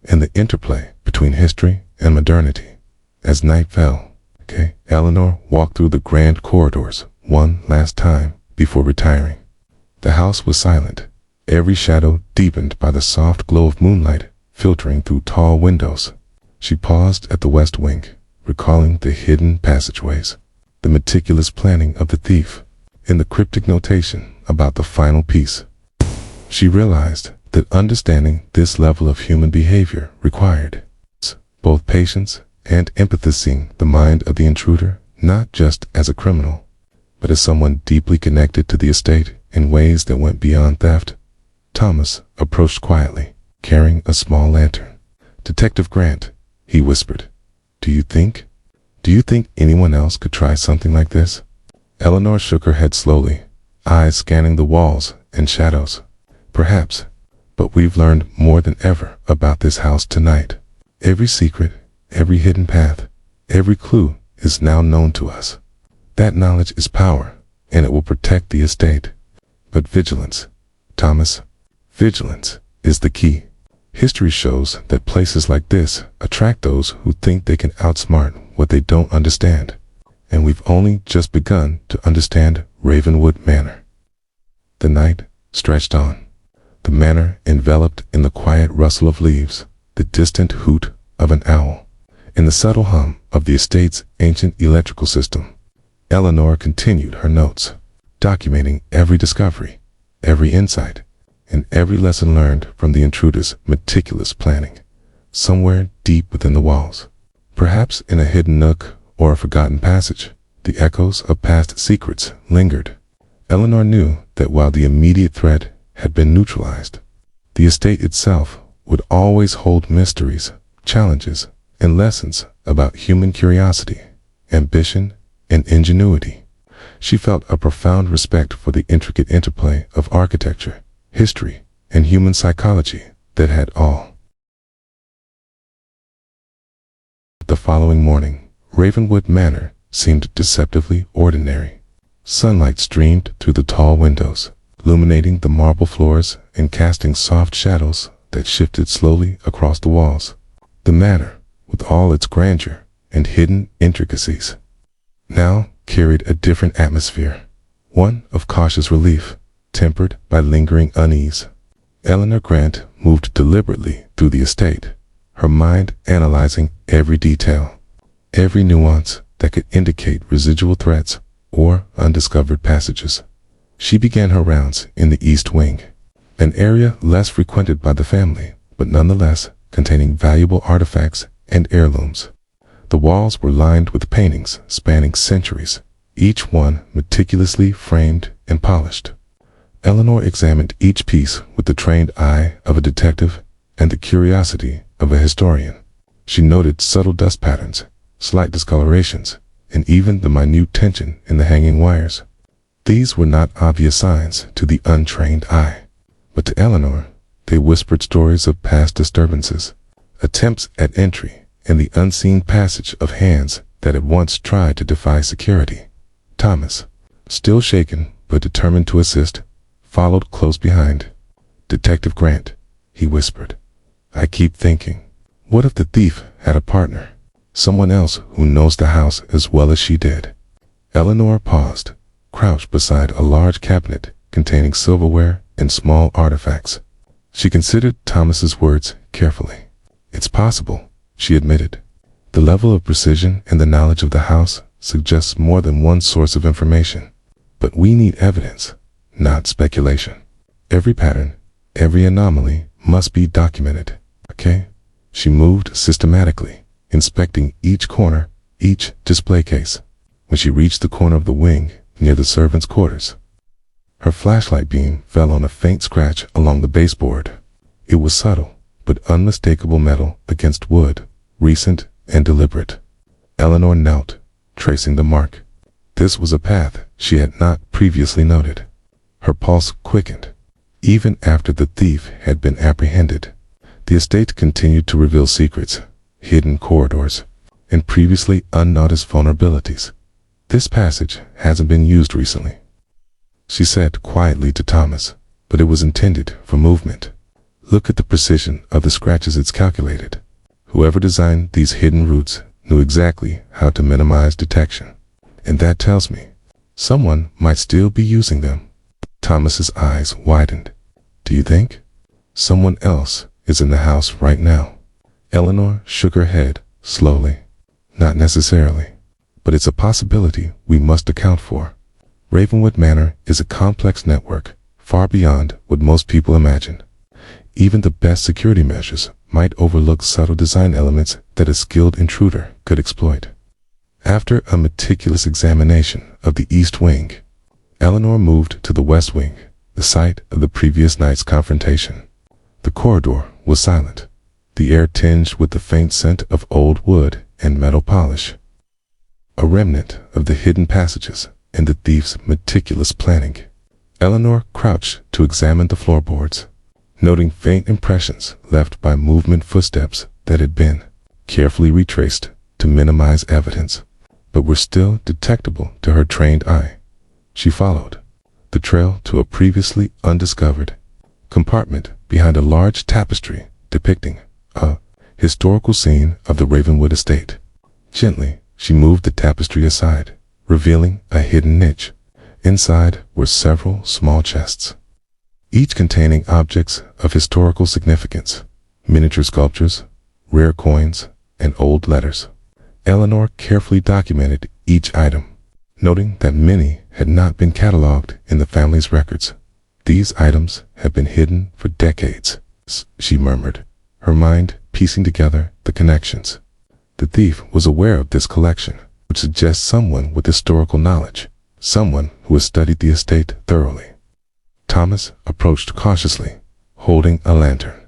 S1: and the interplay between history and modernity. As night fell, Eleanor walked through the grand corridors one last time before retiring. The house was silent, every shadow deepened by the soft glow of moonlight filtering through tall windows. She paused at the west wing, recalling the hidden passageways, the meticulous planning of the thief, and the cryptic notation about the final piece. She realized that understanding this level of human behavior required both patience and empathy, seeing the mind of the intruder not just as a criminal, but as someone deeply connected to the estate in ways that went beyond theft. Thomas approached quietly, carrying a small lantern. "Detective Grant," he whispered, Do you think anyone else could try something like this?" Eleanor shook her head slowly, eyes scanning the walls and shadows. "Perhaps, but we've learned more than ever about this house tonight. Every secret, every hidden path, every clue is now known to us. That knowledge is power, and it will protect the estate. But vigilance, Thomas, vigilance is the key. History shows that places like this attract those who think they can outsmart what they don't understand. And we've only just begun to understand Ravenwood Manor." The night stretched on, the manor enveloped in the quiet rustle of leaves, the distant hoot of an owl, and the subtle hum of the estate's ancient electrical system. Eleanor continued her notes, documenting every discovery, every insight, and every lesson learned from the intruder's meticulous planning. Somewhere deep within the walls, perhaps in a hidden nook or a forgotten passage, the echoes of past secrets lingered. Eleanor knew that while the immediate threat had been neutralized, the estate itself would always hold mysteries, challenges, and lessons about human curiosity, ambition, and ingenuity. She felt a profound respect for the intricate interplay of architecture, history, and human psychology that had all. The following morning, Ravenwood Manor seemed deceptively ordinary. Sunlight streamed through the tall windows, illuminating the marble floors and casting soft shadows that shifted slowly across the walls. The manor, with all its grandeur and hidden intricacies, now carried a different atmosphere, one of cautious relief, tempered by lingering unease. Eleanor Grant moved deliberately through the estate, her mind analyzing every detail, every nuance that could indicate residual threats or undiscovered passages. She began her rounds in the East Wing, an area less frequented by the family, but nonetheless containing valuable artifacts and heirlooms. The walls were lined with paintings spanning centuries, each one meticulously framed and polished. Eleanor examined each piece with the trained eye of a detective and the curiosity of a historian. She noted subtle dust patterns, slight discolorations, and even the minute tension in the hanging wires. These were not obvious signs to the untrained eye, but to Eleanor, they whispered stories of past disturbances, attempts at entry, and the unseen passage of hands that had once tried to defy security. Thomas, still shaken but determined to assist, followed close behind. "Detective Grant," he whispered, "I keep thinking, what if the thief had a partner? Someone else who knows the house as well as she did?" Eleanor paused, crouched beside a large cabinet containing silverware and small artifacts. She considered Thomas's words carefully. "It's possible," she admitted. "The level of precision and the knowledge of the house suggests more than one source of information. But we need evidence, not speculation. Every pattern, every anomaly must be documented, okay?" She moved systematically, inspecting each corner, each display case. When she reached the corner of the wing near the servants' quarters, her flashlight beam fell on a faint scratch along the baseboard. It was subtle, but unmistakable metal against wood, recent and deliberate. Eleanor knelt, tracing the mark. This was a path she had not previously noted. Her pulse quickened. Even after the thief had been apprehended, the estate continued to reveal secrets, hidden corridors, and previously unnoticed vulnerabilities. "This passage hasn't been used recently," she said quietly to Thomas, "but it was intended for movement. Look at the precision of the scratches it's calculated. Whoever designed these hidden routes knew exactly how to minimize detection. And that tells me someone might still be using them." Thomas's eyes widened. "Do you think someone else is in the house right now?" Eleanor shook her head slowly. "Not necessarily, but it's a possibility we must account for. Ravenwood Manor is a complex network, far beyond what most people imagine. Even the best security measures might overlook subtle design elements that a skilled intruder could exploit." After a meticulous examination of the East Wing, Eleanor moved to the West Wing, the site of the previous night's confrontation. The corridor was silent, the air tinged with the faint scent of old wood and metal polish, a remnant of the hidden passages and the thief's meticulous planning. Eleanor crouched to examine the floorboards, noting faint impressions left by movement footsteps that had been carefully retraced to minimize evidence, but were still detectable to her trained eye. She followed the trail to a previously undiscovered compartment behind a large tapestry depicting a historical scene of the Ravenwood estate. Gently, she moved the tapestry aside, revealing a hidden niche. Inside were several small chests, each containing objects of historical significance, miniature sculptures, rare coins, and old letters. Eleanor carefully documented each item, noting that many had not been cataloged in the family's records. "These items have been hidden for decades," she murmured, her mind piecing together the connections. The thief was aware of this collection, which suggests someone with historical knowledge, someone who has studied the estate thoroughly. Thomas approached cautiously, holding a lantern.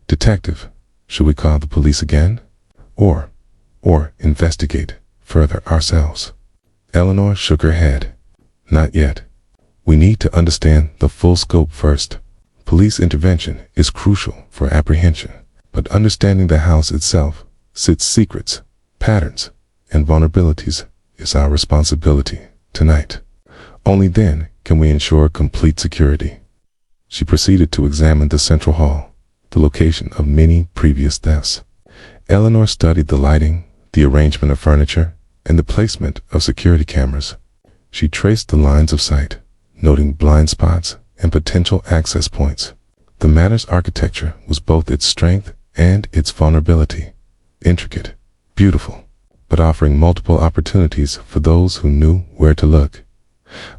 S1: Detective, should we call the police again? Or investigate further ourselves? Eleanor shook her head. Not yet. We need to understand the full scope first. Police intervention is crucial for apprehension, but understanding the house itself, its secrets, patterns, and vulnerabilities is our responsibility tonight. Only then can we ensure complete security. She proceeded to examine the central hall, the location of many previous thefts. Eleanor studied the lighting, the arrangement of furniture, and the placement of security cameras. She traced the lines of sight, noting blind spots and potential access points. The manor's architecture was both its strength and its vulnerability. Intricate, beautiful, but offering multiple opportunities for those who knew where to look.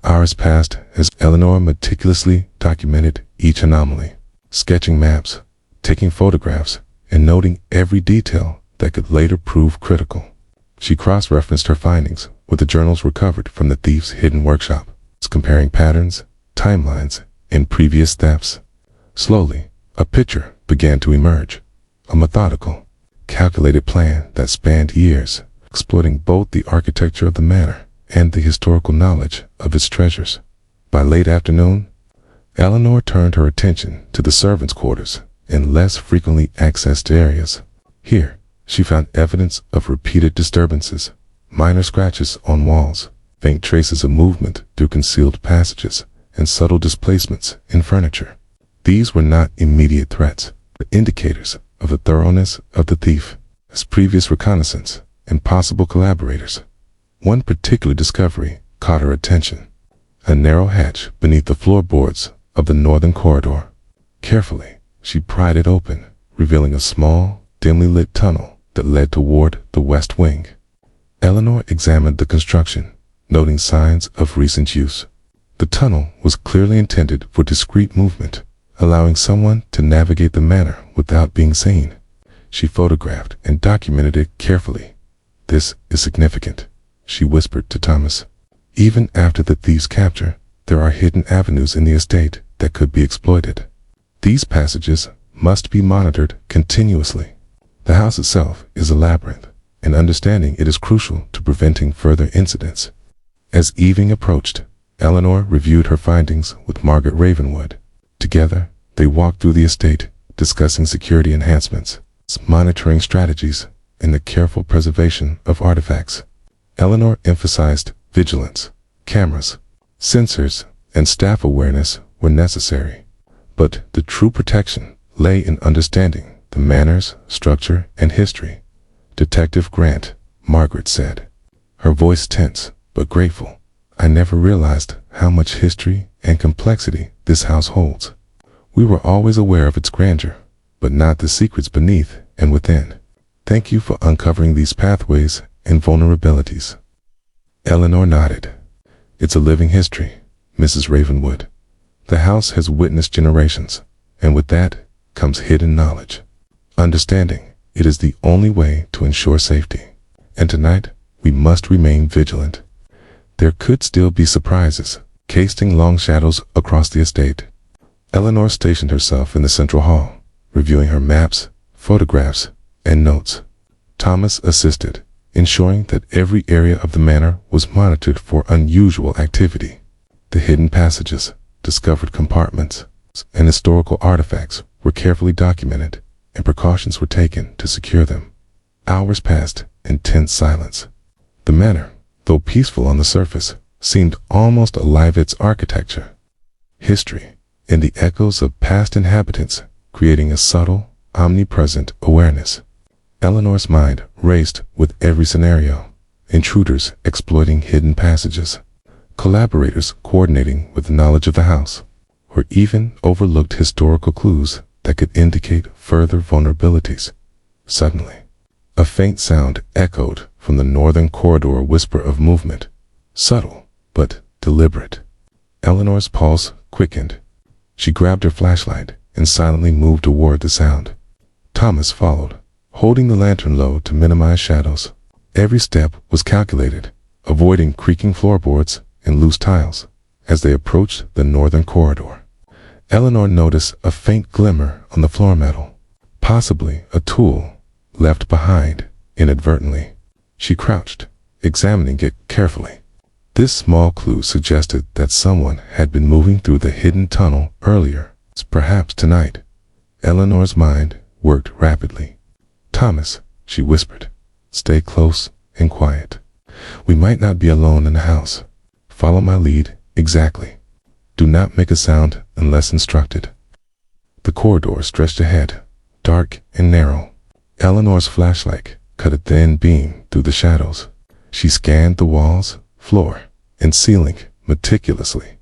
S1: Hours passed as Eleanor meticulously documented each anomaly, sketching maps, taking photographs, and noting every detail that could later prove critical. She cross-referenced her findings with the journals recovered from the thief's hidden workshop, comparing patterns, timelines, and previous thefts. Slowly, a picture began to emerge, a methodical, calculated plan that spanned years, exploiting both the architecture of the manor and the historical knowledge of its treasures. By late afternoon, Eleanor turned her attention to the servants' quarters and less frequently accessed areas. Here, she found evidence of repeated disturbances, minor scratches on walls, faint traces of movement through concealed passages, and subtle displacements in furniture. These were not immediate threats, but indicators of the thoroughness of the thief, his previous reconnaissance, and possible collaborators. One particular discovery caught her attention: a narrow hatch beneath the floorboards of the northern corridor. Carefully, she pried it open, revealing a small, dimly lit tunnel that led toward the west wing. Eleanor examined the construction, noting signs of recent use. The tunnel was clearly intended for discreet movement, allowing someone to navigate the manor without being seen. She photographed and documented it carefully. "This is significant," she whispered to Thomas. "Even after the thief's capture, there are hidden avenues in the estate that could be exploited. These passages must be monitored continuously. The house itself is a labyrinth, and understanding it is crucial to preventing further incidents." As evening approached, Eleanor reviewed her findings with Margaret Ravenwood. Together, they walked through the estate, discussing security enhancements, monitoring strategies, and the careful preservation of artifacts. Eleanor emphasized vigilance. Cameras, sensors, and staff awareness were necessary, but the true protection lay in understanding the manor's structure and history. "Detective Grant," Margaret said, her voice tense but grateful, "I never realized how much history and complexity this house holds. We were always aware of its grandeur, but not the secrets beneath and within. Thank you for uncovering these pathways and vulnerabilities." Eleanor nodded. "It's a living history, Mrs. Ravenwood. The house has witnessed generations, and with that comes hidden knowledge. Understanding it is the only way to ensure safety. And tonight, we must remain vigilant. There could still be surprises, casting long shadows across the estate." Eleanor stationed herself in the central hall, reviewing her maps, photographs, and notes. Thomas assisted, ensuring that every area of the manor was monitored for unusual activity. The hidden passages, discovered compartments, and historical artifacts were carefully documented, and precautions were taken to secure them. Hours passed in tense silence. The manor, though peaceful on the surface, seemed almost alive. Its architecture, history, and the echoes of past inhabitants creating a subtle, omnipresent awareness. Eleanor's mind raced with every scenario: intruders exploiting hidden passages, collaborators coordinating with knowledge of the house, or even overlooked historical clues that could indicate further vulnerabilities. Suddenly, a faint sound echoed from the northern corridor, a whisper of movement, subtle but deliberate. Eleanor's pulse quickened. She grabbed her flashlight and silently moved toward the sound. Thomas followed, holding the lantern low to minimize shadows. Every step was calculated, avoiding creaking floorboards and loose tiles. As they approached the northern corridor, Eleanor noticed a faint glimmer on the floor metal, possibly a tool left behind inadvertently. She crouched, examining it carefully. This small clue suggested that someone had been moving through the hidden tunnel earlier, perhaps tonight. Eleanor's mind worked rapidly. "Thomas," she whispered, "stay close and quiet. We might not be alone in the house. Follow my lead exactly. Do not make a sound unless instructed." The corridor stretched ahead, dark and narrow. Eleanor's flashlight cut a thin beam through the shadows. She scanned the walls, floor, and ceiling meticulously.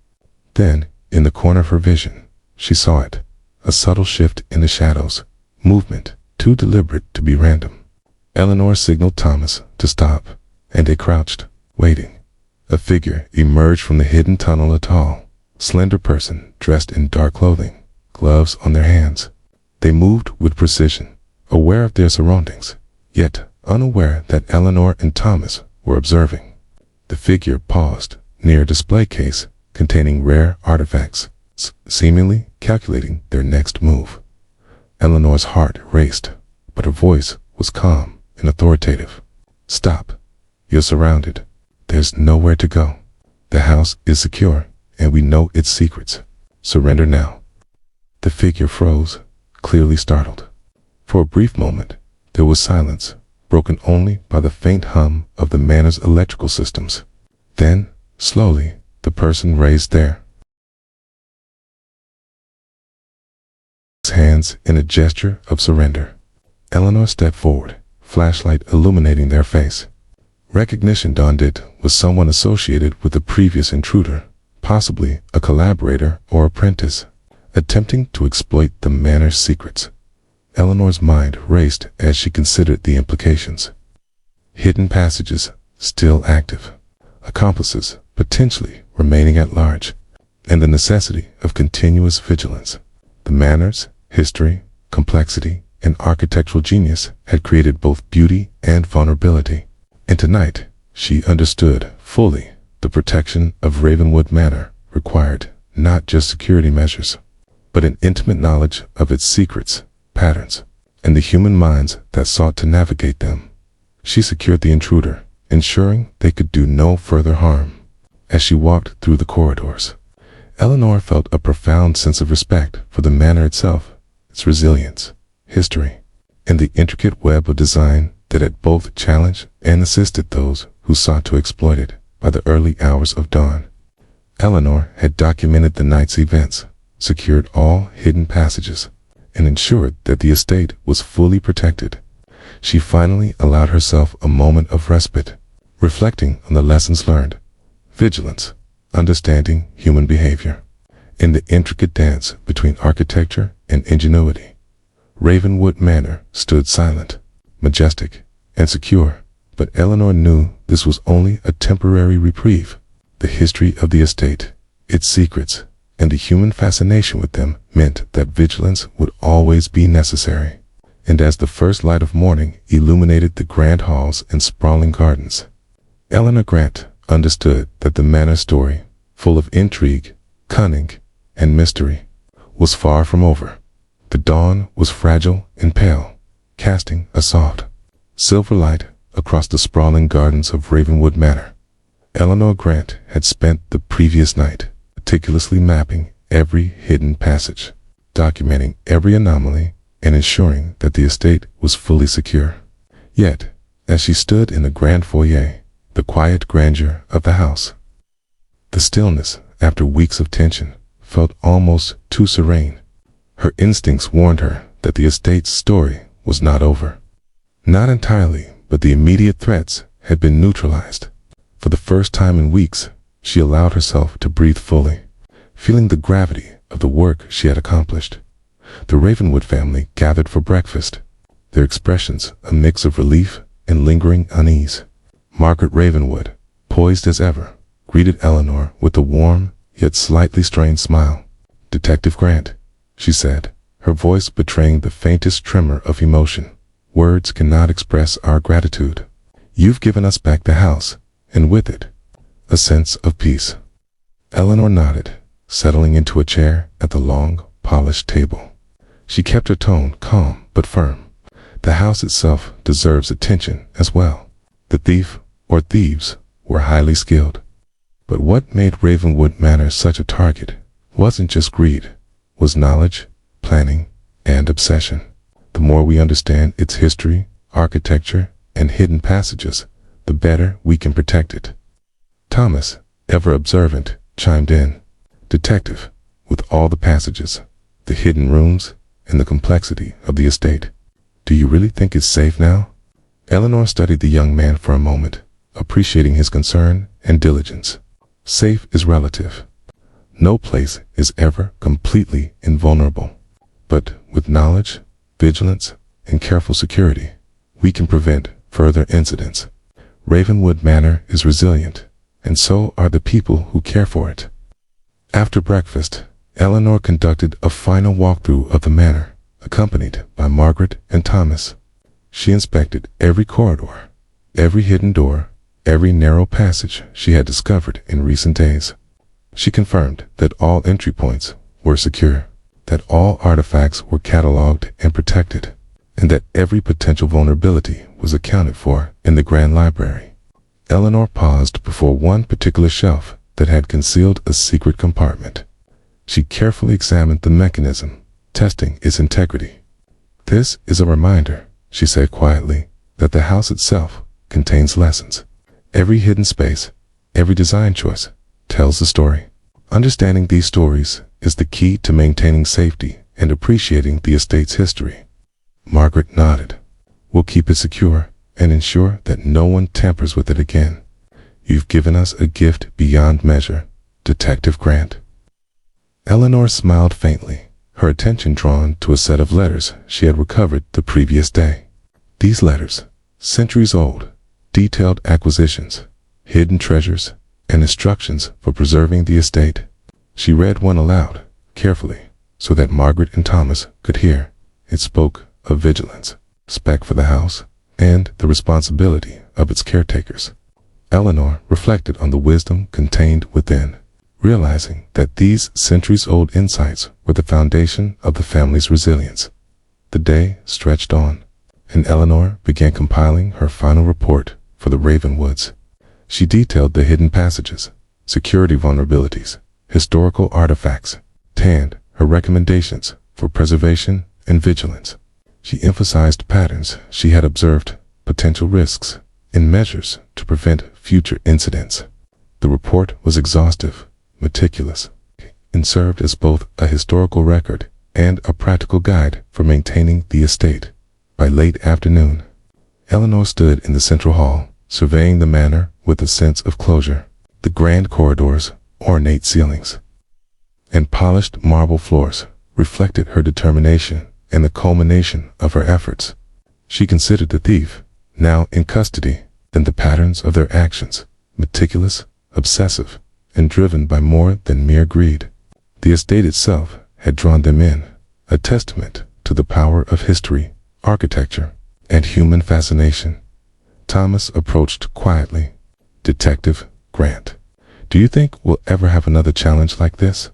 S1: Then, in the corner of her vision, she saw it, a subtle shift in the shadows, movement too deliberate to be random. Eleanor signaled Thomas to stop, and they crouched, waiting. A figure emerged from the hidden tunnel, a tall, slender person dressed in dark clothing, gloves on their hands. They moved with precision, aware of their surroundings, yet unaware that Eleanor and Thomas were observing. The figure paused near a display case containing rare artifacts, seemingly calculating their next move. Eleanor's heart raced, but her voice was calm and authoritative. "Stop. You're surrounded. There's nowhere to go. The house is secure, and we know its secrets. Surrender now." The figure froze, clearly startled. For a brief moment, there was silence, broken only by the faint hum of the manor's electrical systems. Then, slowly, the person raised their hands in a gesture of surrender. Eleanor stepped forward, flashlight illuminating their face. Recognition dawned. It was someone associated with the previous intruder, possibly a collaborator or apprentice, attempting to exploit the manor's secrets. Eleanor's mind raced as she considered the implications. Hidden passages still active, accomplices potentially remaining at large, and the necessity of continuous vigilance. The manor's history, complexity, and architectural genius had created both beauty and vulnerability. And tonight, she understood fully the protection of Ravenwood Manor required not just security measures, but an intimate knowledge of its secrets, patterns, and the human minds that sought to navigate them. She secured the intruder, ensuring they could do no further harm. As she walked through the corridors, Eleanor felt a profound sense of respect for the manor itself, its resilience, history, and the intricate web of design that had both challenged and assisted those who sought to exploit it. By the early hours of dawn, Eleanor had documented the night's events, secured all hidden passages, and ensured that the estate was fully protected. She finally allowed herself a moment of respite, reflecting on the lessons learned: vigilance, understanding human behavior, and the intricate dance between architecture and ingenuity. Ravenwood Manor stood silent, majestic, and secure, but Eleanor knew this was only a temporary reprieve. The history of the estate, its secrets, and the human fascination with them meant that vigilance would always be necessary. And as the first light of morning illuminated the grand halls and sprawling gardens, Eleanor Grant understood that the manor story, full of intrigue, cunning, and mystery, was far from over. The dawn was fragile and pale, casting a soft, silver light across the sprawling gardens of Ravenwood Manor. Eleanor Grant had spent the previous night meticulously mapping every hidden passage, documenting every anomaly, and ensuring that the estate was fully secure. Yet, as she stood in the grand foyer, the quiet grandeur of the house, the stillness after weeks of tension, felt almost too serene. Her instincts warned her that the estate's story was not over. Not entirely, but the immediate threats had been neutralized. For the first time in weeks, she allowed herself to breathe fully, feeling the gravity of the work she had accomplished. The Ravenwood family gathered for breakfast, their expressions a mix of relief and lingering unease. Margaret Ravenwood, poised as ever, greeted Eleanor with a warm yet slightly strained smile. "Detective Grant," she said, her voice betraying the faintest tremor of emotion. "Words cannot express our gratitude. You've given us back the house, and with it, a sense of peace." Eleanor nodded, settling into a chair at the long, polished table. She kept her tone calm but firm. The house itself deserves attention as well. The thief, or thieves, were highly skilled. But what made Ravenwood Manor such a target wasn't just greed, was knowledge, planning, and obsession. The more we understand its history, architecture, and hidden passages, the better we can protect it. Thomas, ever observant, chimed in. Detective, with all the passages, the hidden rooms, and the complexity of the estate, do you really think it's safe now? Eleanor studied the young man for a moment, appreciating his concern and diligence. Safe is relative. No place is ever completely invulnerable. But with knowledge, vigilance, and careful security, we can prevent further incidents. Ravenwood Manor is resilient, and so are the people who care for it. After breakfast, Eleanor conducted a final walkthrough of the manor, accompanied by Margaret and Thomas. She inspected every corridor, every hidden door, every narrow passage she had discovered in recent days. She confirmed that all entry points were secure, that all artifacts were cataloged and protected, and that every potential vulnerability was accounted for in the Grand Library. Eleanor paused before one particular shelf that had concealed a secret compartment. She carefully examined the mechanism, testing its integrity. This is a reminder, she said quietly, that the house itself contains lessons. Every hidden space, every design choice, tells a story. Understanding these stories is the key to maintaining safety and appreciating the estate's history. Margaret nodded. We'll keep it secure and ensure that no one tampers with it again. You've given us a gift beyond measure, Detective Grant. Eleanor smiled faintly, her attention drawn to a set of letters she had recovered the previous day. These letters, centuries old, detailed acquisitions, hidden treasures, and instructions for preserving the estate. She read one aloud, carefully, so that Margaret and Thomas could hear. It spoke of vigilance, respect for the house, and the responsibility of its caretakers. Eleanor reflected on the wisdom contained within, realizing that these centuries-old insights were the foundation of the family's resilience. The day stretched on, and Eleanor began compiling her final report for the Ravenwoods. She detailed the hidden passages, security vulnerabilities, historical artifacts, and her recommendations for preservation and vigilance. She emphasized patterns she had observed, potential risks, and measures to prevent future incidents. The report was exhaustive, meticulous, and served as both a historical record and a practical guide for maintaining the estate. By late afternoon, Eleanor stood in the central hall, surveying the manor with a sense of closure. The grand corridors, ornate ceilings, and polished marble floors reflected her determination and the culmination of her efforts. She considered the thief, now in custody, and the patterns of their actions, meticulous, obsessive, and driven by more than mere greed. The estate itself had drawn them in, a testament to the power of history, architecture, and human fascination. Thomas approached quietly. Detective Grant, do you think we'll ever have another challenge like this?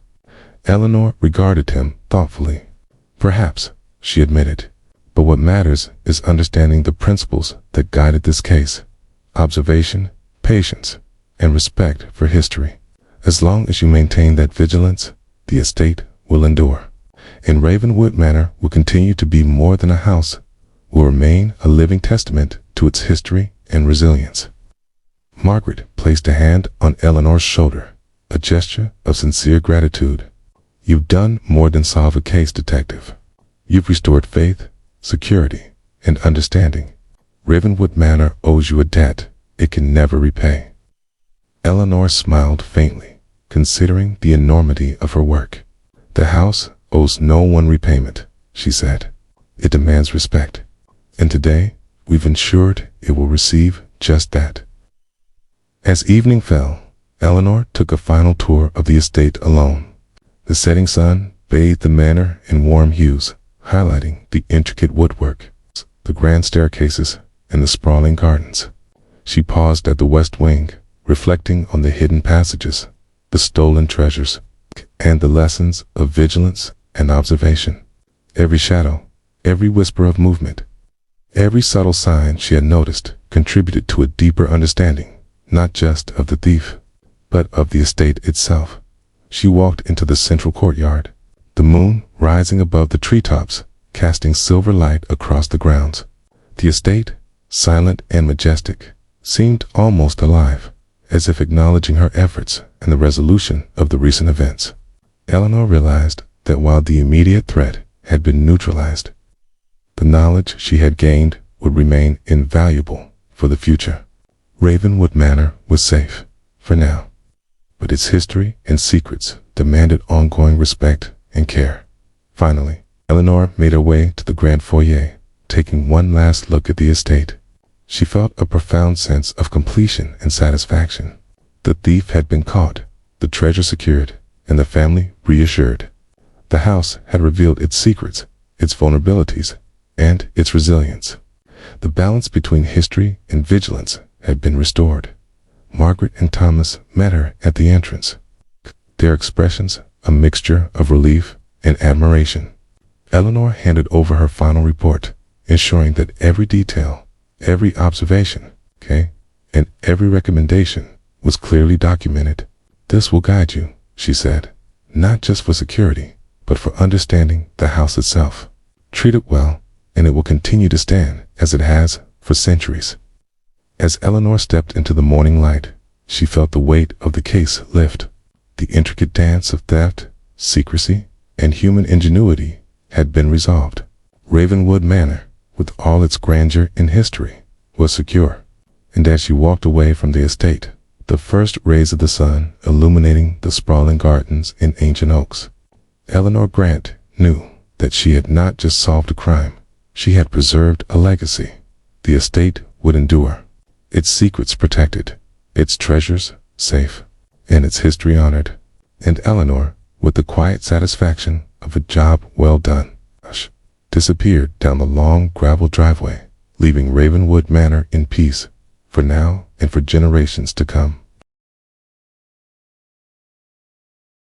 S1: Eleanor regarded him thoughtfully. Perhaps, she admitted, but what matters is understanding the principles that guided this case: observation, patience, and respect for history. As long as you maintain that vigilance, the estate will endure. And Ravenwood Manor will continue to be more than a house, will remain a living testament to its history and resilience. Margaret placed a hand on Eleanor's shoulder, a gesture of sincere gratitude. You've done more than solve a case, Detective. You've restored faith, security, and understanding. Ravenwood Manor owes you a debt it can never repay. Eleanor smiled faintly, considering the enormity of her work. The house owes no one repayment, she said. It demands respect. And today, we've ensured it will receive just that. As evening fell, Eleanor took a final tour of the estate alone. The setting sun bathed the manor in warm hues, highlighting the intricate woodwork, the grand staircases, and the sprawling gardens. She paused at the west wing, reflecting on the hidden passages, the stolen treasures, and the lessons of vigilance and observation. Every shadow, every whisper of movement, every subtle sign she had noticed contributed to a deeper understanding, not just of the thief, but of the estate itself. She walked into the central courtyard, the moon rising above the treetops, casting silver light across the grounds. The estate, silent and majestic, seemed almost alive, as if acknowledging her efforts and the resolution of the recent events. Eleanor realized that while the immediate threat had been neutralized, the knowledge she had gained would remain invaluable for the future. Ravenwood Manor was safe, for now, but its history and secrets demanded ongoing respect and care. Finally, Eleanor made her way to the grand foyer, taking one last look at the estate. She felt a profound sense of completion and satisfaction. The thief had been caught, the treasure secured, and the family reassured. The house had revealed its secrets, its vulnerabilities, and its resilience. The balance between history and vigilance had been restored. Margaret and Thomas met her at the entrance, their expressions a mixture of relief and admiration. Eleanor handed over her final report, ensuring that every detail, every observation, and every recommendation was clearly documented. "This will guide you," she said, "not just for security, but for understanding the house itself. Treat it well, and it will continue to stand as it has for centuries." As Eleanor stepped into the morning light, she felt the weight of the case lift. The intricate dance of theft, secrecy, and human ingenuity had been resolved. Ravenwood Manor, with all its grandeur and history, was secure. And as she walked away from the estate, the first rays of the sun illuminating the sprawling gardens and ancient oaks, Eleanor Grant knew that she had not just solved a crime, she had preserved a legacy. The estate would endure, its secrets protected, its treasures safe, and its history honored. And Eleanor, with the quiet satisfaction of a job well done, disappeared down the long gravel driveway, leaving Ravenwood Manor in peace, for now and for generations to come.